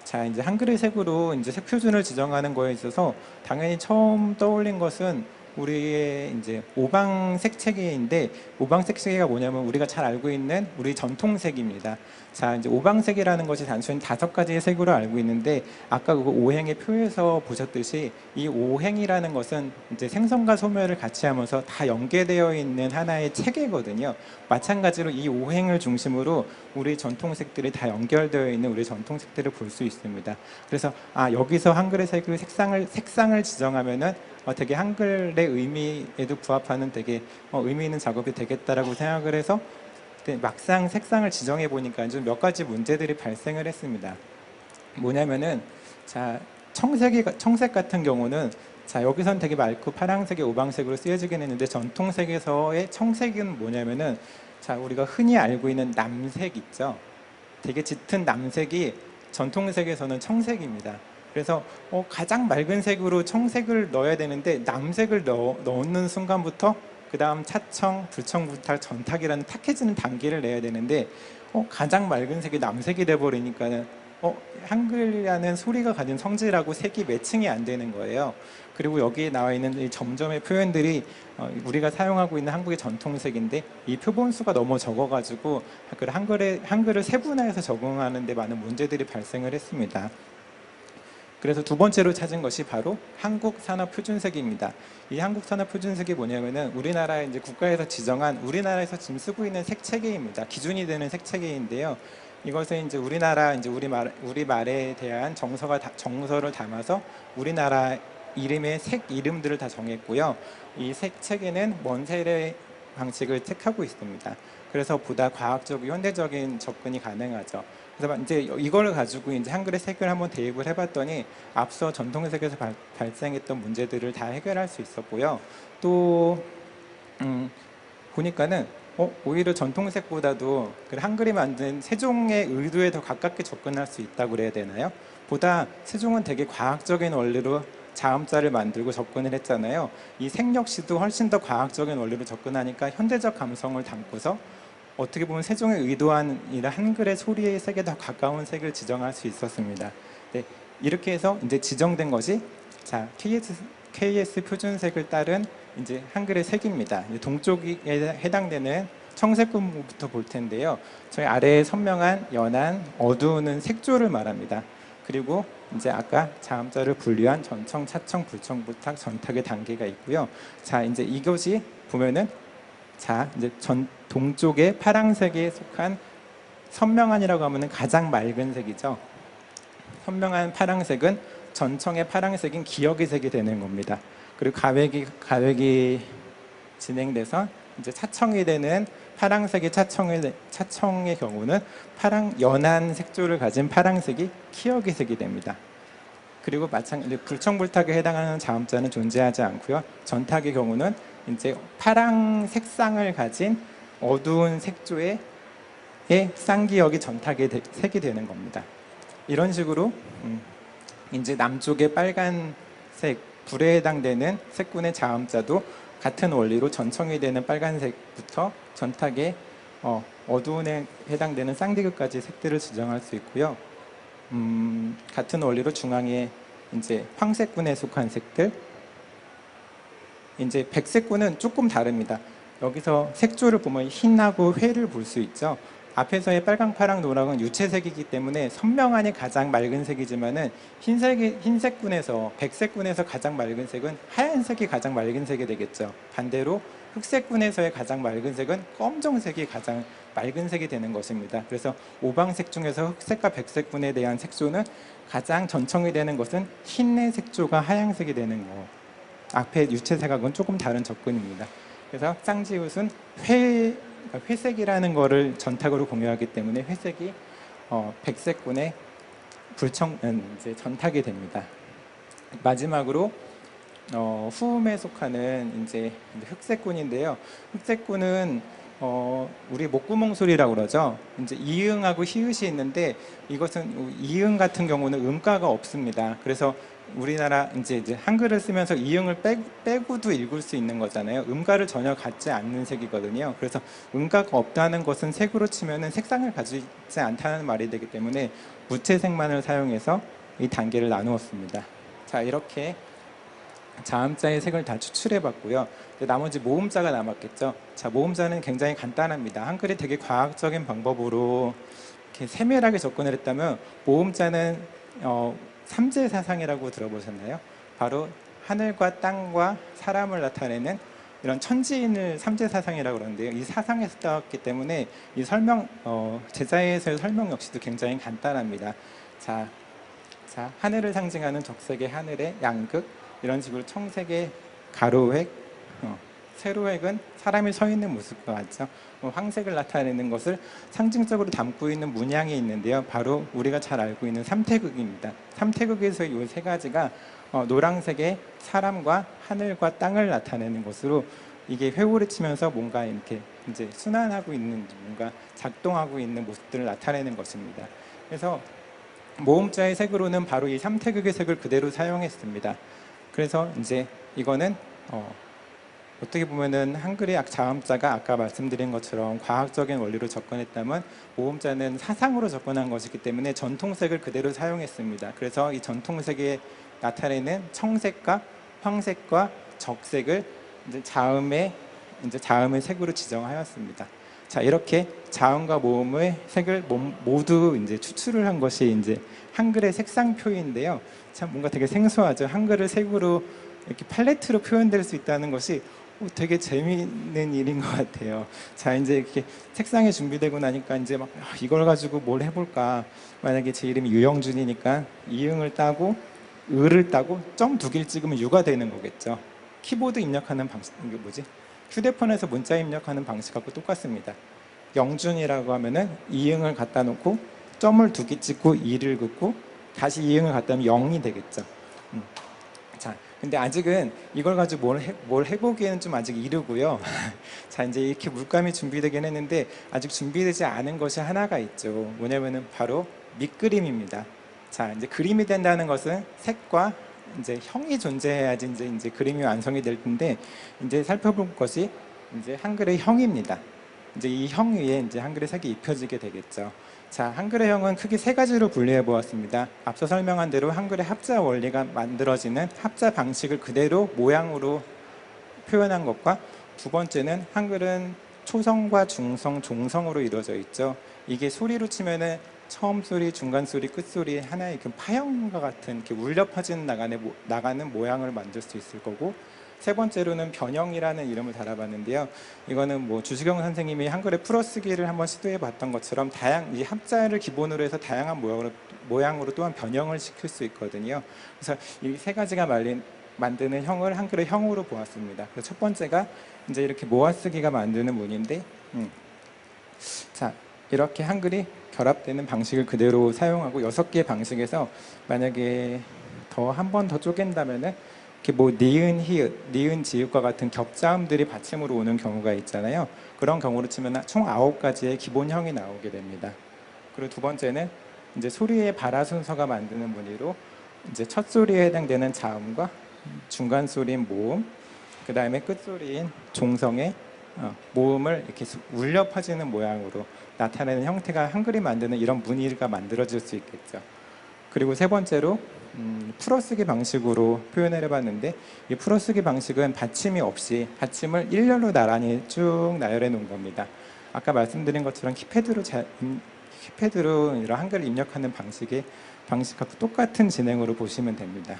자, 이제 한글의 색으로 이제 색표준을 지정하는 거에 있어서 당연히 처음 떠올린 것은 우리의 이제 오방색 체계인데, 오방색 시계가 뭐냐면 우리가 잘 알고 있는 우리 전통색입니다. 자, 이제 오방색이라는 것이 단순히 5가지의 색으로 알고 있는데 아까 그 오행의 표에서 보셨듯이 이 오행이라는 것은 이제 생선과 소멸을 같이 하면서 다 연계되어 있는 하나의 체계거든요. 마찬가지로 이 오행을 중심으로 우리 전통색들이 다 연결되어 있는 우리 전통색들을 볼 수 있습니다. 그래서 여기서 한글의 색을 색상을 지정하면은 되게 한글의 의미에도 부합하는 되게 의미 있는 작업이 되겠다라고 생각을 해서 막상 색상을 지정해 보니까 좀 몇 가지 문제들이 발생을 했습니다. 뭐냐면은 자, 청색 같은 경우는 자, 여기선 되게 맑고 파란색이 오방색으로 쓰여지긴 했는데 전통색에서의 청색은 뭐냐면은 자, 우리가 흔히 알고 있는 남색 있죠. 되게 짙은 남색이 전통색에서는 청색입니다. 그래서 가장 맑은 색으로 청색을 넣어야 되는데 남색을 넣는 순간부터 그 다음 차청, 불청부탁, 전탁이라는 탁해지는 단계를 내야 되는데 가장 맑은 색이 남색이 돼버리니까는 한글이라는 소리가 가진 성질하고 색이 매칭이 안 되는 거예요. 그리고 여기에 나와 있는 이 점점의 표현들이 우리가 사용하고 있는 한국의 전통색인데 이 표본수가 너무 적어가지고 한글을 세분화해서 적응하는 데 많은 문제들이 발생을 했습니다. 그래서 두 번째로 찾은 것이 바로 한국산업표준색입니다. 이 한국산업표준색이 뭐냐면은 우리나라 이제 국가에서 지정한 우리나라에서 지금 쓰고 있는 색체계입니다. 기준이 되는 색체계인데요. 이것은 이제 우리나라 이제 우리 말에 대한 정서를 담아서 우리나라 이름의 색 이름들을 다 정했고요. 이 색체계는 먼세례 방식을 택하고 있습니다. 그래서 보다 과학적이고 현대적인 접근이 가능하죠. 그래서 이제 이걸 가지고 이제 한글의 색을 한번 대입을 해봤더니 앞서 전통색에서 발생했던 문제들을 다 해결할 수 있었고요. 또 보니까는 오히려 전통색보다도 한글이 만든 세종의 의도에 더 가깝게 접근할 수 있다고 그래야 되나요? 보다 세종은 되게 과학적인 원리로 자음자를 만들고 접근을 했잖아요. 이 색 역시도 훨씬 더 과학적인 원리로 접근하니까 현대적 감성을 담고서 어떻게 보면 세종의 의도한 한글의 소리의 색에 더 가까운 색을 지정할 수 있었습니다. 네, 이렇게 해서 이제 지정된 것이 자 KS 표준색을 따른 이제 한글의 색입니다. 동쪽에 해당되는 청색구부터 볼 텐데요. 저희 아래에 선명한, 연한, 어두운 색조를 말합니다. 그리고 이제 아까 자음자를 분류한 전청, 차청, 불청, 부탁, 전탁의 단계가 있고요. 자, 이제 이것이 보면은 자, 이제 동쪽의 파랑색에 속한 선명한이라고 하면은 가장 맑은 색이죠. 선명한 파랑색은 전청의 파랑색인 기역의 색이 되는 겁니다. 그리고 가획이 진행돼서 이제 차청이 되는 파랑색이 차청의 경우는 연한 색조를 가진 파랑색이 키역의 색이 됩니다. 그리고 마찬가지로 불청불탁에 해당하는 자음자는 존재하지 않고요. 전탁의 경우는 이제 파랑 색상을 가진 어두운 색조의 쌍기역이 전탁의 색이 되는 겁니다. 이런 식으로 이제 남쪽의 빨간색 불에 해당되는 색군의 자음자도 같은 원리로 전청이 되는 빨간색부터 전탁의 어두운에 해당되는 쌍디귿까지 색들을 지정할 수 있고요. 같은 원리로 중앙에 이제 황색군에 속한 색들, 이제 백색군은 조금 다릅니다. 여기서 색조를 보면 흰하고 회를 볼 수 있죠. 앞에서의 빨강, 파랑, 노랑은 유채색이기 때문에 선명한이 가장 맑은 색이지만은 흰색군에서 백색군에서 가장 맑은 색은 하얀색이 가장 맑은 색이 되겠죠. 반대로 흑색군에서의 가장 맑은 색은 검정색이 가장 맑은 색이 되는 것입니다. 그래서 오방색 중에서 흑색과 백색군에 대한 색조는 가장 전청이 되는 것은 흰의 색조가 하얀색이 되는 거. 앞에 유채색하고는 조금 다른 접근입니다. 그래서 쌍지읒은 회색이라는 거를 전탁으로 공유하기 때문에 회색이 백색군의 이제 전탁이 됩니다. 마지막으로 후음에 속하는 이제 흑색군인데요. 흑색군은 우리 목구멍 소리라고 그러죠. 이제 이응하고 히읗이 있는데 이것은 이응 같은 경우는 음가가 없습니다. 그래서 우리나라 이제 한글을 쓰면서 이응을 빼고도 읽을 수 있는 거잖아요. 음가를 전혀 갖지 않는 색이거든요. 그래서 음가가 없다는 것은 색으로 치면은 색상을 가지지 않다는 말이 되기 때문에 무채색만을 사용해서 이 단계를 나누었습니다. 자, 이렇게 자음자의 색을 다 추출해 봤고요. 나머지 모음자가 남았겠죠. 자, 모음자는 굉장히 간단합니다. 한글이 되게 과학적인 방법으로 이렇게 세밀하게 접근을 했다면 모음자는 삼재 사상이라고 들어보셨나요? 바로 하늘과 땅과 사람을 나타내는 이런 천지인을 삼재 사상이라고 그러는데요. 이 사상에서 따왔기 때문에 이 설명 제자에서의 설명 역시도 굉장히 간단합니다. 자, 하늘을 상징하는 적색의 하늘의 양극, 이런 식으로 청색의 가로획, 세로획은 사람이 서 있는 모습과 같죠. 황색을 나타내는 것을 상징적으로 담고 있는 문양이 있는데요. 바로 우리가 잘 알고 있는 삼태극입니다. 삼태극에서 이 세 가지가 노란색의 사람과 하늘과 땅을 나타내는 것으로 이게 회오리 치면서 뭔가 이렇게 이제 순환하고 있는, 뭔가 작동하고 있는 모습들을 나타내는 것입니다. 그래서 모음자의 색으로는 바로 이 삼태극의 색을 그대로 사용했습니다. 그래서 이제 이거는 어떻게 보면은 한글의 자음자가 아까 말씀드린 것처럼 과학적인 원리로 접근했다면 모음자는 사상으로 접근한 것이기 때문에 전통색을 그대로 사용했습니다. 그래서 이 전통색에 나타내는 청색과 황색과 적색을 이제 자음의 색으로 지정하였습니다. 자, 이렇게 자음과 모음의 색을 모두 이제 추출을 한 것이 이제 한글의 색상표인데요. 참 뭔가 되게 생소하죠. 한글을 색으로 이렇게 팔레트로 표현될 수 있다는 것이 되게 재미있는 일인 것 같아요. 자, 이제 이렇게 색상이 준비되고 나니까 이제 막 이걸 가지고 뭘 해볼까. 만약에 제 이름이 유영준이니까 이응을 따고 을을 따고 점 두 개를 찍으면 유가 되는 거겠죠. 키보드 입력하는 방식, 이게 뭐지? 휴대폰에서 문자 입력하는 방식하고 똑같습니다. 영준이라고 하면은 이응을 갖다 놓고 점을 두 개 찍고 이를 긋고 다시 이응을 갖다 놓으면 0이 되겠죠. 자, 근데 아직은 이걸 가지고 뭘 해보기에는 좀 아직 이르고요. 자, 이제 이렇게 물감이 준비되긴 했는데 아직 준비되지 않은 것이 하나가 있죠. 뭐냐면은 바로 밑그림입니다. 자, 이제 그림이 된다는 것은 색과 이제 형이 존재해야지 이제 그림이 완성이 될 텐데, 이제 살펴볼 것이 이제 한글의 형입니다. 이제 이 형 위에 이제 한글의 색이 입혀지게 되겠죠. 자, 한글의 형은 크게 세 가지로 분류해 보았습니다. 앞서 설명한 대로 한글의 합자 원리가 만들어지는 합자 방식을 그대로 모양으로 표현한 것과, 두 번째는 한글은 초성과 중성, 종성으로 이루어져 있죠. 이게 소리로 치면은 처음 소리, 중간 소리, 끝 소리 하나의 그 파형과 같은 이렇게 울려 퍼지는 나가는 모양을 만들 수 있을 거고, 세 번째로는 변형이라는 이름을 달아봤는데요. 이거는 뭐 주시경 선생님이 한글의 풀어쓰기를 한번 시도해봤던 것처럼 이 합자를 기본으로 해서 다양한 모양으로 또한 변형을 시킬 수 있거든요. 그래서 이 세 가지가 만드는 형을 한글의 형으로 보았습니다. 그래서 첫 번째가 이제 이렇게 모아쓰기가 만드는 문인데, 자, 이렇게 한글이 결합되는 방식을 그대로 사용하고 6개의 방식에서 만약에 한 번 더 쪼갠다면은 이렇게 뭐 니은, 히읗, 니은, 지읒과 같은 겹자음들이 받침으로 오는 경우가 있잖아요. 그런 경우로 치면 총 9가지의 기본형이 나오게 됩니다. 그리고 두 번째는 이제 소리의 발화 순서가 만드는 문의로 이제 첫 소리에 해당되는 자음과 중간 소리인 모음, 그 다음에 끝 소리인 종성의 모음을 이렇게 울려 퍼지는 모양으로 나타내는 형태가 한글이 만드는 이런 무늬가 만들어질 수 있겠죠. 그리고 세 번째로 풀어쓰기 방식으로 표현을 해봤는데, 이 풀어쓰기 방식은 받침이 없이 받침을 일렬로 나란히 쭉 나열해 놓은 겁니다. 아까 말씀드린 것처럼 키패드로 이런 한글을 입력하는 방식하고 똑같은 진행으로 보시면 됩니다.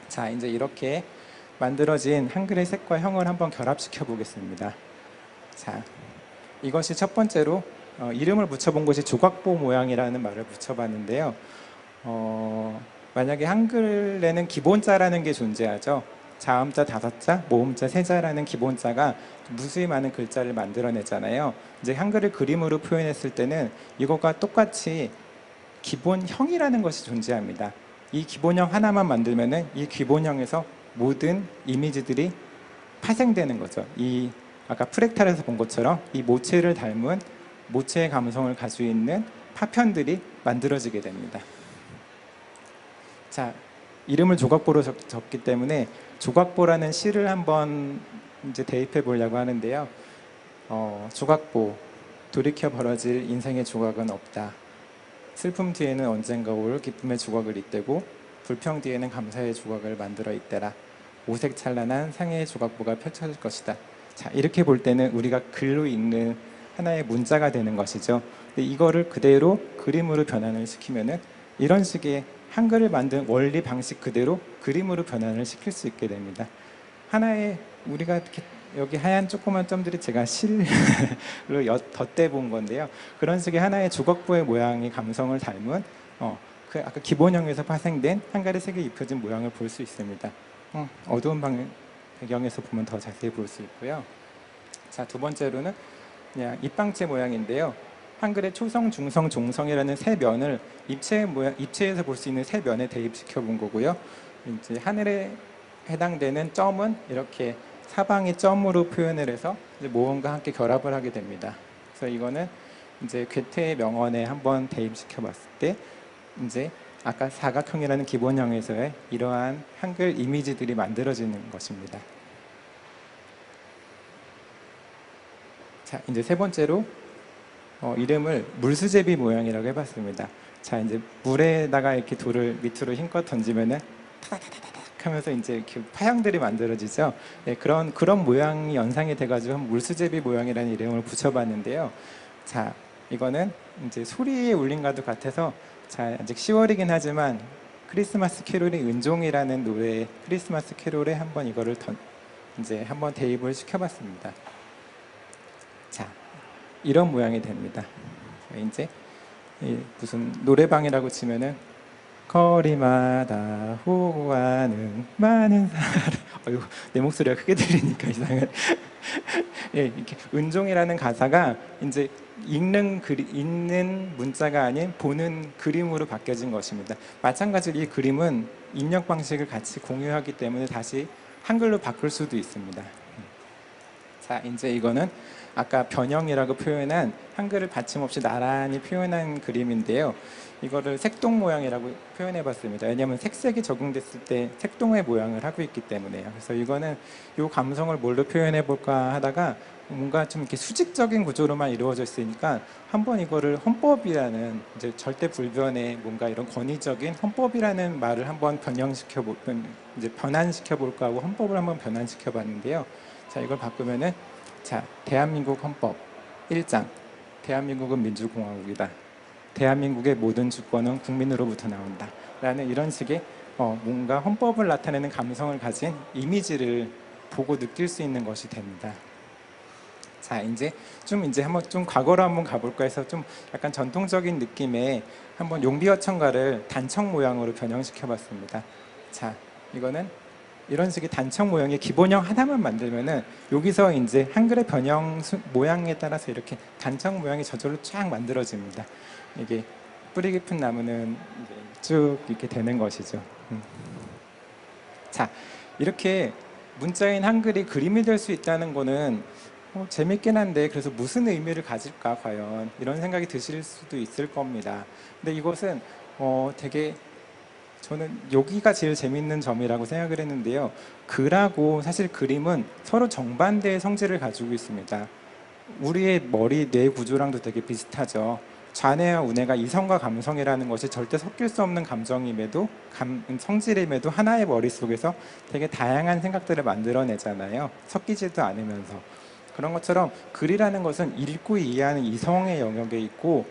자, 이제 이렇게 만들어진 한글의 색과 형을 한번 결합시켜 보겠습니다. 자, 이것이 첫 번째로 이름을 붙여본 것이 조각보 모양이라는 말을 붙여봤는데요. 만약에 한글에는 기본자라는 게 존재하죠. 자음자 5자, 모음자 3자라는 기본자가 무수히 많은 글자를 만들어내잖아요. 이제 한글을 그림으로 표현했을 때는 이것과 똑같이 기본형이라는 것이 존재합니다. 이 기본형 하나만 만들면은 이 기본형에서 모든 이미지들이 파생되는 거죠. 이 아까 프랙탈에서 본 것처럼 이 모체를 닮은 모체의 감성을 가지고 있는 파편들이 만들어지게 됩니다. 자, 이름을 조각보로 적기 때문에 조각보라는 시를 한번 이제 대입해 보려고 하는데요. 조각보, 돌이켜 벌어질 인생의 조각은 없다. 슬픔 뒤에는 언젠가 올 기쁨의 조각을 잇대고 불평 뒤에는 감사의 조각을 만들어 있대라. 오색 찬란한 상해의 조각부가 펼쳐질 것이다. 자, 이렇게 볼 때는 우리가 글로 읽는 하나의 문자가 되는 것이죠. 근데 이거를 그대로 그림으로 변환을 시키면은 이런 식의 한글을 만든 원리 방식 그대로 그림으로 변환을 시킬 수 있게 됩니다. 하나의 우리가 이렇게 여기 하얀 조그만 점들이 제가 실로 덧대 본 건데요. 그런 식의 하나의 조각부의 모양이 감성을 닮은 그 아까 기본형에서 파생된 한가리 색이 입혀진 모양을 볼 수 있습니다. 어두운 배경에서 보면 더 자세히 볼 수 있고요. 자, 두 번째로는 그냥 입방체 모양인데요. 한글의 초성, 중성, 종성이라는 세 면을 입체에서 볼 수 있는 세 면에 대입시켜 본 거고요. 이제 하늘에 해당되는 점은 이렇게 사방이 점으로 표현을 해서 이제 모음과 함께 결합을 하게 됩니다. 그래서 이거는 이제 괴테의 명언에 한번 대입시켜 봤을 때 이제 아까 사각형이라는 기본형에서의 이러한 한글 이미지들이 만들어지는 것입니다. 자, 이제 세 번째로 이름을 물수제비 모양이라고 해봤습니다. 자, 이제 물에다가 이렇게 돌을 밑으로 힘껏 던지면은 타다다다닥 하면서 이제 이렇게 파형들이 만들어지죠. 네, 그런 모양이 연상이 돼가지고 물수제비 모양이라는 이름을 붙여봤는데요. 자, 이거는 이제 소리의 울림과도 같아서 자, 아직 10월이긴 하지만 크리스마스 캐롤의 은종이라는 노래 크리스마스 캐롤에 한번 이거를 이제 한번 대입을 시켜봤습니다. 자, 이런 모양이 됩니다. 이제 무슨 노래방이라고 치면은 거리마다 호구하는 많은 사람. 어휴, 내 목소리가 크게 들리니까 이상해. 예, 이렇게 은종이라는 가사가 이제 읽는 문자가 아닌 보는 그림으로 바뀌어진 것입니다. 마찬가지로 이 그림은 입력 방식을 같이 공유하기 때문에 다시 한글로 바꿀 수도 있습니다. 자, 이제 이거는 아까 변형이라고 표현한 한글을 받침없이 나란히 표현한 그림인데요. 이거를 색동 모양이라고 표현해 봤습니다. 왜냐하면 색색이 적용됐을 때 색동의 모양을 하고 있기 때문에요. 그래서 이거는 이 감성을 뭘로 표현해 볼까 하다가 뭔가 좀 이렇게 수직적인 구조로만 이루어져 있으니까 한번 이거를 헌법이라는 이제 절대 불변의 뭔가 이런 권위적인 헌법이라는 말을 한번 이제 변환시켜 볼까 하고 헌법을 한번 변환시켜 봤는데요. 자, 이걸 바꾸면은 자, 대한민국 헌법 1장 대한민국은 민주공화국이다. 대한민국의 모든 주권은 국민으로부터 나온다. 라는 이런 식의 뭔가 헌법을 나타내는 감성을 가진 이미지를 보고 느낄 수 있는 것이 됩니다. 자, 이제 한번 좀 과거로 한번 가볼까 해서 좀 약간 전통적인 느낌의 한번 용비어천가를 단청 모양으로 변형시켜 봤습니다. 자, 이거는 이런 식의 단청 모양의 기본형 하나만 만들면은 여기서 이제 한글의 변형 모양에 따라서 이렇게 단청 모양이 저절로 쫙 만들어집니다. 이게 뿌리 깊은 나무는 이제 쭉 이렇게 되는 것이죠. 자, 이렇게 문자인 한글이 그림이 될 수 있다는 거는 재밌긴 한데 그래서 무슨 의미를 가질까 과연 이런 생각이 드실 수도 있을 겁니다. 근데 이것은 되게 저는 여기가 제일 재밌는 점이라고 생각을 했는데요. 글하고 사실 그림은 서로 정반대의 성질을 가지고 있습니다. 우리의 머리, 뇌 구조랑도 되게 비슷하죠. 좌뇌와 우뇌가 이성과 감성이라는 것이 절대 섞일 수 없는 감정임에도 성질임에도 하나의 머릿속에서 되게 다양한 생각들을 만들어내잖아요. 섞이지도 않으면서. 그런 것처럼 글이라는 것은 읽고 이해하는 이성의 영역에 있고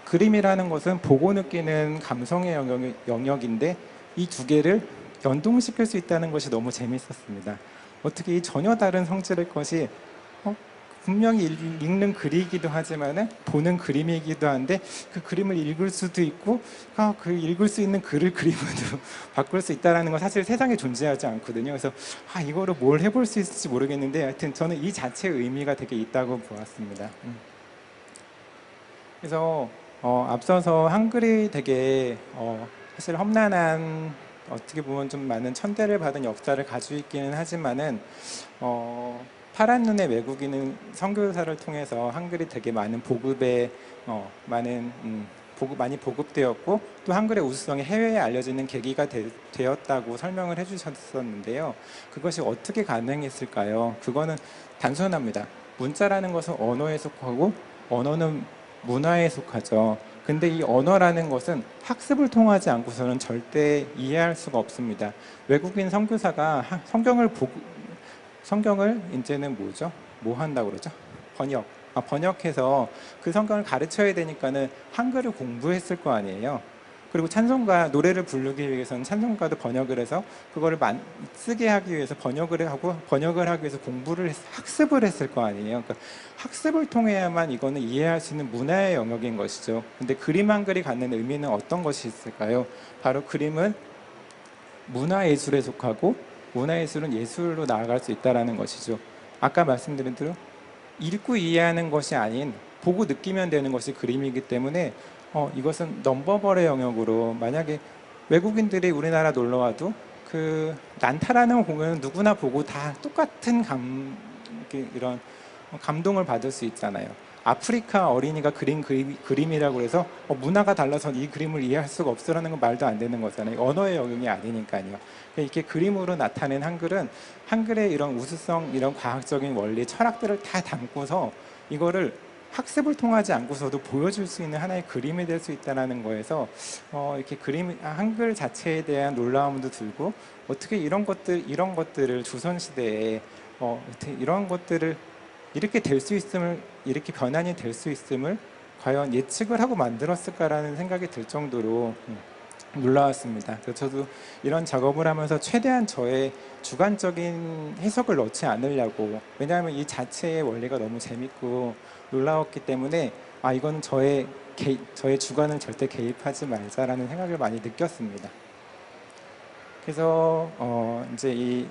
그림이라는 것은 보고 느끼는 감성의 영역인데 이 두 개를 연동시킬 수 있다는 것이 너무 재밌었습니다. 어떻게 이 전혀 다른 성질의 것이 분명히 읽는 글이기도 하지만 보는 그림이기도 한데 그 그림을 읽을 수도 있고 그 읽을 수 있는 글을 그림으로 바꿀 수 있다는 건 사실 세상에 존재하지 않거든요. 그래서 이거로 뭘 해볼 수 있을지 모르겠는데 하여튼 저는 이 자체의 의미가 되게 있다고 보았습니다. 그래서 앞서서 한글이 되게 사실 험난한 어떻게 보면 좀 많은 천대를 받은 역사를 가지고 있기는 하지만은 파란 눈의 외국인은 선교사를 통해서 한글이 되게 많은 보급에 많이 보급되었고 또 한글의 우수성이 해외에 알려지는 계기가 되었다고 설명을 해주셨었는데요. 그것이 어떻게 가능했을까요? 그거는 단순합니다. 문자라는 것은 언어에 속하고 언어는 문화에 속하죠. 근데 이 언어라는 것은 학습을 통하지 않고서는 절대 이해할 수가 없습니다. 외국인 선교사가 성경을 이제는 뭐죠? 뭐 한다고 그러죠? 번역해서 그 성경을 가르쳐야 되니까는 한글을 공부했을 거 아니에요. 그리고 찬송가 노래를 부르기 위해서는 찬송가도 번역을 해서 그거를 쓰게 하기 위해서 번역을 하기 위해서 학습을 했을 거 아니에요. 그러니까 학습을 통해야만 이거는 이해할 수 있는 문화의 영역인 것이죠. 근데 그림 한 글이 갖는 의미는 어떤 것이 있을까요? 바로 그림은 문화예술에 속하고 문화예술은 예술로 나아갈 수 있다는 것이죠. 아까 말씀드린 대로 읽고 이해하는 것이 아닌 보고 느끼면 되는 것이 그림이기 때문에 이것은 넘버벌의 영역으로, 만약에 외국인들이 우리나라 놀러와도 그 난타라는 공연은 누구나 보고 다 똑같은 이런 감동을 받을 수 있잖아요. 아프리카 어린이가 그린 그림이라고 해서 문화가 달라서 이 그림을 이해할 수가 없으라는 건 말도 안 되는 거잖아요. 언어의 영역이 아니니까요. 이렇게 그림으로 나타낸 한글의 이런 우수성, 이런 과학적인 원리, 철학들을 다 담고서 이거를 학습을 통하지 않고서도 보여줄 수 있는 하나의 그림이 될 수 있다는 거에서 이렇게 한글 자체에 대한 놀라움도 들고, 어떻게 이런 것들을 조선시대에 이런 것들을 이렇게 될 수 있음을, 이렇게 변환이 될 수 있음을 과연 예측을 하고 만들었을까라는 생각이 들 정도로 놀라웠습니다. 그래서 저도 이런 작업을 하면서 최대한 저의 주관적인 해석을 넣지 않으려고, 왜냐하면 이 자체의 원리가 너무 재밌고 놀라웠기 때문에 이건 저의 주관을 절대 개입하지 말자라는 생각을 많이 느꼈습니다. 그래서 이제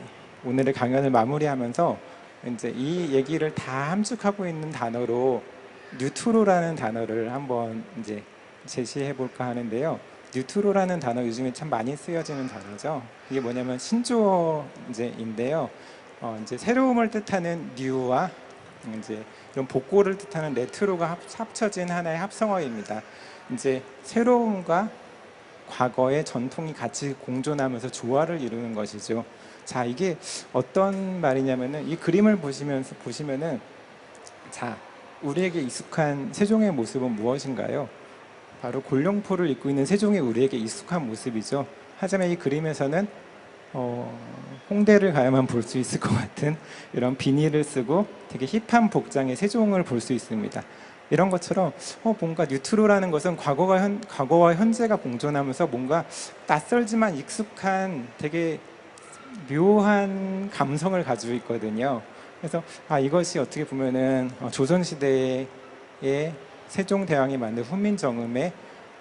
오늘의 강연을 마무리하면서 이제 이 얘기를 다 함축하고 있는 단어로 뉴트로라는 단어를 한번 이제 제시해 볼까 하는데요. 뉴트로라는 단어 요즘에 참 많이 쓰여지는 단어죠. 이게 뭐냐면 신조어인데요. 이제 새로움을 뜻하는 뉴와 이제 이런 복고를 뜻하는 레트로가 합쳐진 하나의 합성어입니다. 이제 새로움과 과거의 전통이 같이 공존하면서 조화를 이루는 것이죠. 자, 이게 어떤 말이냐면은 이 그림을 보시면은 자, 우리에게 익숙한 세종의 모습은 무엇인가요? 바로 골룡포를 입고 있는 세종이 우리에게 익숙한 모습이죠. 하지만 이 그림에서는 홍대를 가야만 볼 수 있을 것 같은 이런 비닐을 쓰고 되게 힙한 복장의 세종을 볼 수 있습니다. 이런 것처럼 뭔가 뉴트로라는 것은 과거와 현재가 공존하면서 뭔가 낯설지만 익숙한 되게 묘한 감성을 가지고 있거든요. 그래서 이것이 어떻게 보면은 조선시대의 세종대왕이 만든 훈민정음에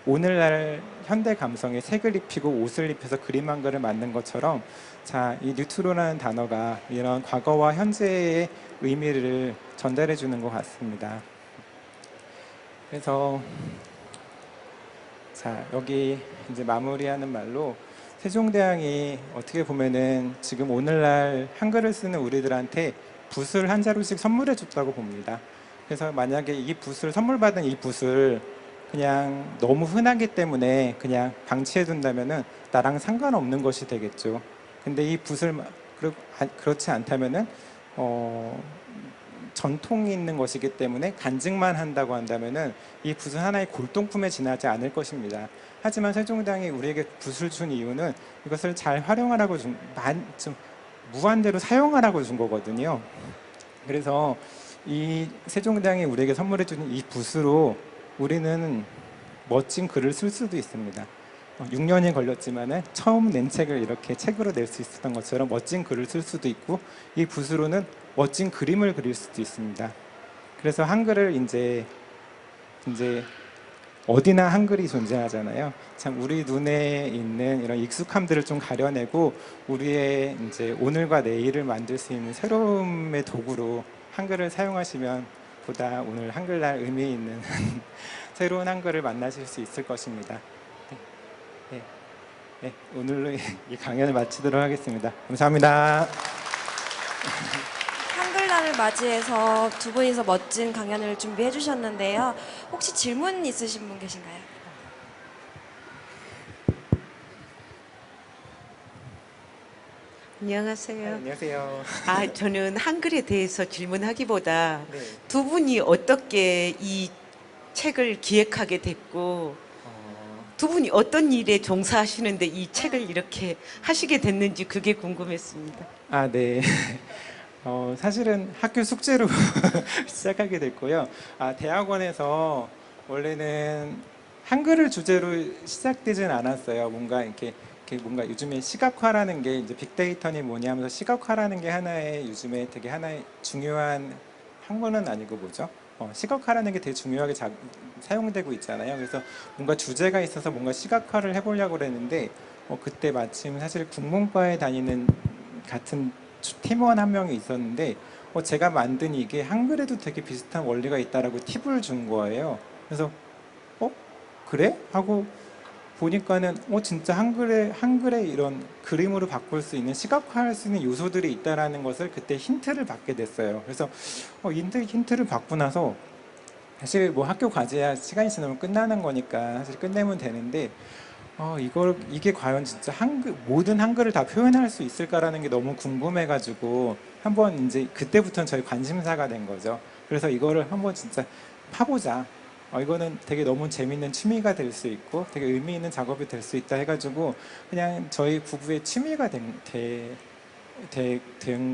오늘날 현대 감성에 색을 입히고 옷을 입혀서 그림 한 글을 만든 것처럼, 자, 이 뉴트로라는 단어가 이런 과거와 현재의 의미를 전달해 주는 것 같습니다. 그래서 자, 여기 이제 마무리하는 말로, 세종대왕이 어떻게 보면은 지금 오늘날 한글을 쓰는 우리들한테 붓을 한 자루씩 선물해 줬다고 봅니다. 그래서 만약에 선물 받은 이 붓을 그냥 너무 흔하기 때문에 그냥 방치해 둔다면은 나랑 상관없는 것이 되겠죠. 근데 이 붓을 그렇지 않다면은 전통이 있는 것이기 때문에 간직만 한다고 한다면은 이 붓은 하나의 골동품에 지나지 않을 것입니다. 하지만 세종대왕이 우리에게 붓을 준 이유는 이것을 잘 활용하라고 좀 무한대로 사용하라고 준 거거든요. 그래서 이 세종대왕이 우리에게 선물해 주는 이 붓으로 우리는 멋진 글을 쓸 수도 있습니다. 6년이 걸렸지만 처음 낸 책을 이렇게 책으로 낼 수 있었던 것처럼 멋진 글을 쓸 수도 있고, 이 붓으로는 멋진 그림을 그릴 수도 있습니다. 그래서 한글을 이제 어디나 한글이 존재하잖아요. 참 우리 눈에 있는 이런 익숙함들을 좀 가려내고 우리의 이제 오늘과 내일을 만들 수 있는 새로움의 도구로 한글을 사용하시면 보다 오늘 한글날 의미 있는 새로운 한글을 만나실 수 있을 것입니다. 네, 오늘로 이 강연을 마치도록 하겠습니다. 감사합니다. 한글날을 맞이해서 두 분이서 멋진 강연을 준비해 주셨는데요. 혹시 질문 있으신 분 계신가요? 안녕하세요. 안녕하세요. 저는 한글에 대해서 질문하기보다 네. 두 분이 어떻게 이 책을 기획하게 됐고 두 분이 어떤 일에 종사하시는데 이 책을 이렇게 하시게 됐는지 그게 궁금했습니다. 아, 네. 사실은 학교 숙제로 시작하게 됐고요. 대학원에서 원래는 한글을 주제로 시작되진 않았어요. 뭔가 이렇게 뭔가 요즘에 시각화라는 게 이제 빅데이터니 뭐니 하면서 시각화라는 게 하나의 요즘에 되게 하나의 중요한 한국어는 아니고 뭐죠? 시각화라는 게 되게 중요하게 사용되고 있잖아요. 그래서 뭔가 주제가 있어서 뭔가 시각화를 해보려고 그랬는데 그때 마침 사실 국문과에 다니는 같은 팀원 한 명이 있었는데 제가 만든 이게 한글에도 되게 비슷한 원리가 있다라고 팁을 준 거예요. 그래서 그래? 하고 보니까는 진짜 한글에 이런 그림으로 바꿀 수 있는 시각화할 수 있는 요소들이 있다라는 것을 그때 힌트를 받게 됐어요. 그래서 힌트를 받고 나서 사실 뭐 학교 과제야 시간이 지나면 끝나는 거니까 사실 끝내면 되는데 이게 과연 진짜 모든 한글을 다 표현할 수 있을까라는 게 너무 궁금해가지고 한번 이제 그때부터는 저희 관심사가 된 거죠. 그래서 이거를 한번 진짜 파보자. 이거는 되게 너무 재밌는 취미가 될 수 있고 되게 의미 있는 작업이 될 수 있다 해가지고 그냥 저희 부부의 취미가 된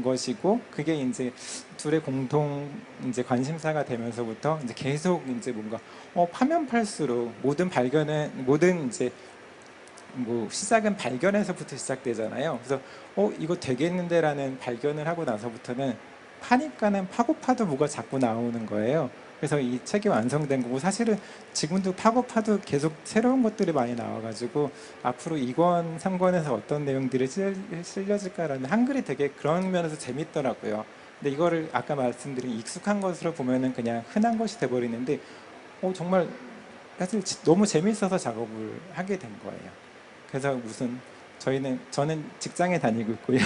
것이고 그게 이제 둘의 공통 이제 관심사가 되면서부터 이제 계속 이제 뭔가 파면 팔수록 모든 이제 뭐 시작은 발견에서부터 시작되잖아요. 그래서 이거 되겠는데라는 발견을 하고 나서부터는 파니까는 파고 파도 뭐가 자꾸 나오는 거예요. 그래서 이 책이 완성된 거고 사실은 지금도 파고 파도 계속 새로운 것들이 많이 나와가지고 앞으로 2권, 3권에서 어떤 내용들이 실려질까라는 한글이 되게 그런 면에서 재밌더라고요. 근데 이거를 아까 말씀드린 익숙한 것으로 보면은 그냥 흔한 것이 돼버리는데 정말 사실 너무 재밌어서 작업을 하게 된 거예요. 그래서 저는 직장에 다니고 있고요.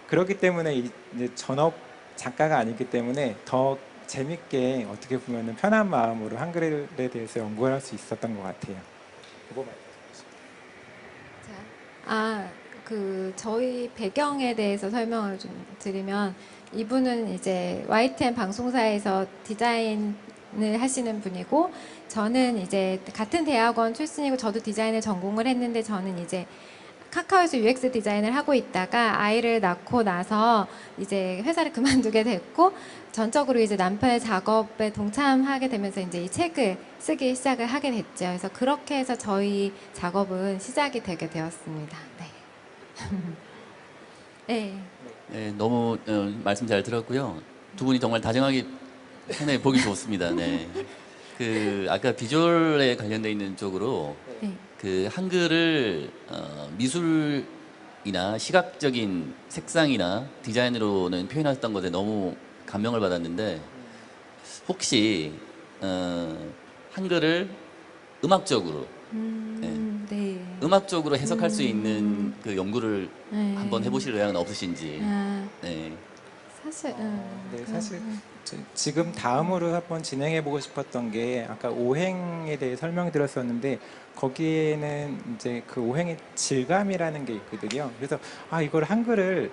그렇기 때문에 이제 전업 작가가 아니기 때문에 더 재밌게 어떻게 보면 편한 마음으로 한글에 대해서 연구를 할 수 있었던 것 같아요. 저희 배경에 대해서 설명을 좀 드리면 이분은 이제 YTN 방송사에서 디자인을 하시는 분이고 저는 이제 같은 대학원 출신이고 저도 디자인을 전공을 했는데 저는 이제 카카오에서 UX 디자인을 하고 있다가 아이를 낳고 나서 이제 회사를 그만두게 됐고 전적으로 이제 남편의 작업에 동참하게 되면서 이제 이 책을 쓰기 시작을 하게 됐죠. 그래서 그렇게 해서 저희 작업은 시작이 되게 되었습니다. 네. 네, 너무 말씀 잘 들었고요. 두 분이 정말 다정하게 상당히 보기 좋습니다. 네. 아까 비주얼에 관련돼 있는 쪽으로 네. 한글을 미술이나 시각적인 색상이나 디자인으로는 표현했던 것에 너무 감명을 받았는데 혹시 한글을 음악적으로 네. 음악적으로 해석할 수 있는 그 연구를 네. 한번 해보실 의향은 없으신지. 네. 사실 네, 사실 지금 다음으로 한번 진행해보고 싶었던 게 아까 오행에 대해 설명드렸었는데 거기에는 이제 그 오행의 질감이라는 게 있거든요. 그래서 이걸 한글을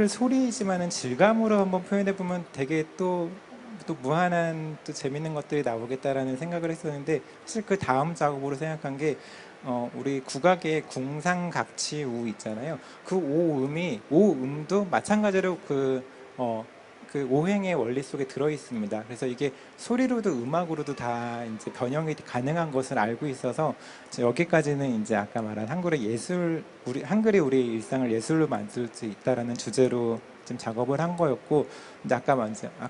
소리이지만은 질감으로 한번 표현해보면 되게 또 무한한 또 재밌는 것들이 나오겠다라는 생각을 했었는데 사실 그 다음 작업으로 생각한 게 우리 국악의 궁상각치우 있잖아요. 그 오음도 마찬가지로 그 오행의 원리 속에 들어 있습니다. 그래서 이게 소리로도 음악으로도 다 이제 변형이 가능한 것을 알고 있어서 여기까지는 이제 아까 말한 한글이 우리 일상을 예술로 만들 수 있다라는 주제로 좀 작업을 한 거였고, 이제 아까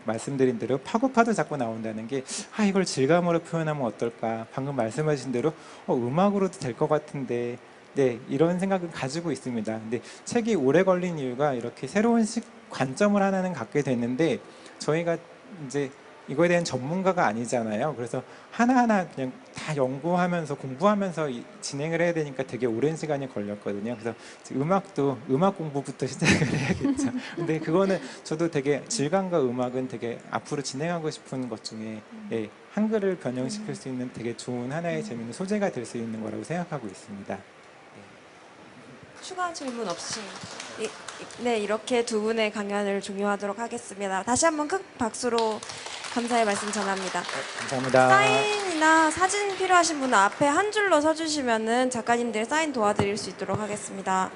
말씀드린 대로 파고파도 자꾸 나온다는 게 이걸 질감으로 표현하면 어떨까? 방금 말씀하신 대로 음악으로도 될 것 같은데. 네, 이런 생각을 가지고 있습니다. 근데 책이 오래 걸린 이유가 이렇게 새로운 관점을 하나는 갖게 됐는데 저희가 이제 이거에 대한 전문가가 아니잖아요. 그래서 하나하나 그냥 다 연구하면서 공부하면서 진행을 해야 되니까 되게 오랜 시간이 걸렸거든요. 그래서 음악 공부부터 시작을 해야겠죠. 근데 그거는 저도 되게 질감과 음악은 되게 앞으로 진행하고 싶은 것 중에 한글을 변형시킬 수 있는 되게 좋은 하나의 재미있는 소재가 될 수 있는 거라고 생각하고 있습니다. 추가 질문 없이 네, 이렇게 두 분의 강연을 종료하도록 하겠습니다. 다시 한번 큰 박수로 감사의 말씀 전합니다. 감사합니다. 사인 사인이나 사진 필요하신 분은 앞에 한 줄로 서주시면은 작가님들 사인 도와드릴 수 있도록 하겠습니다.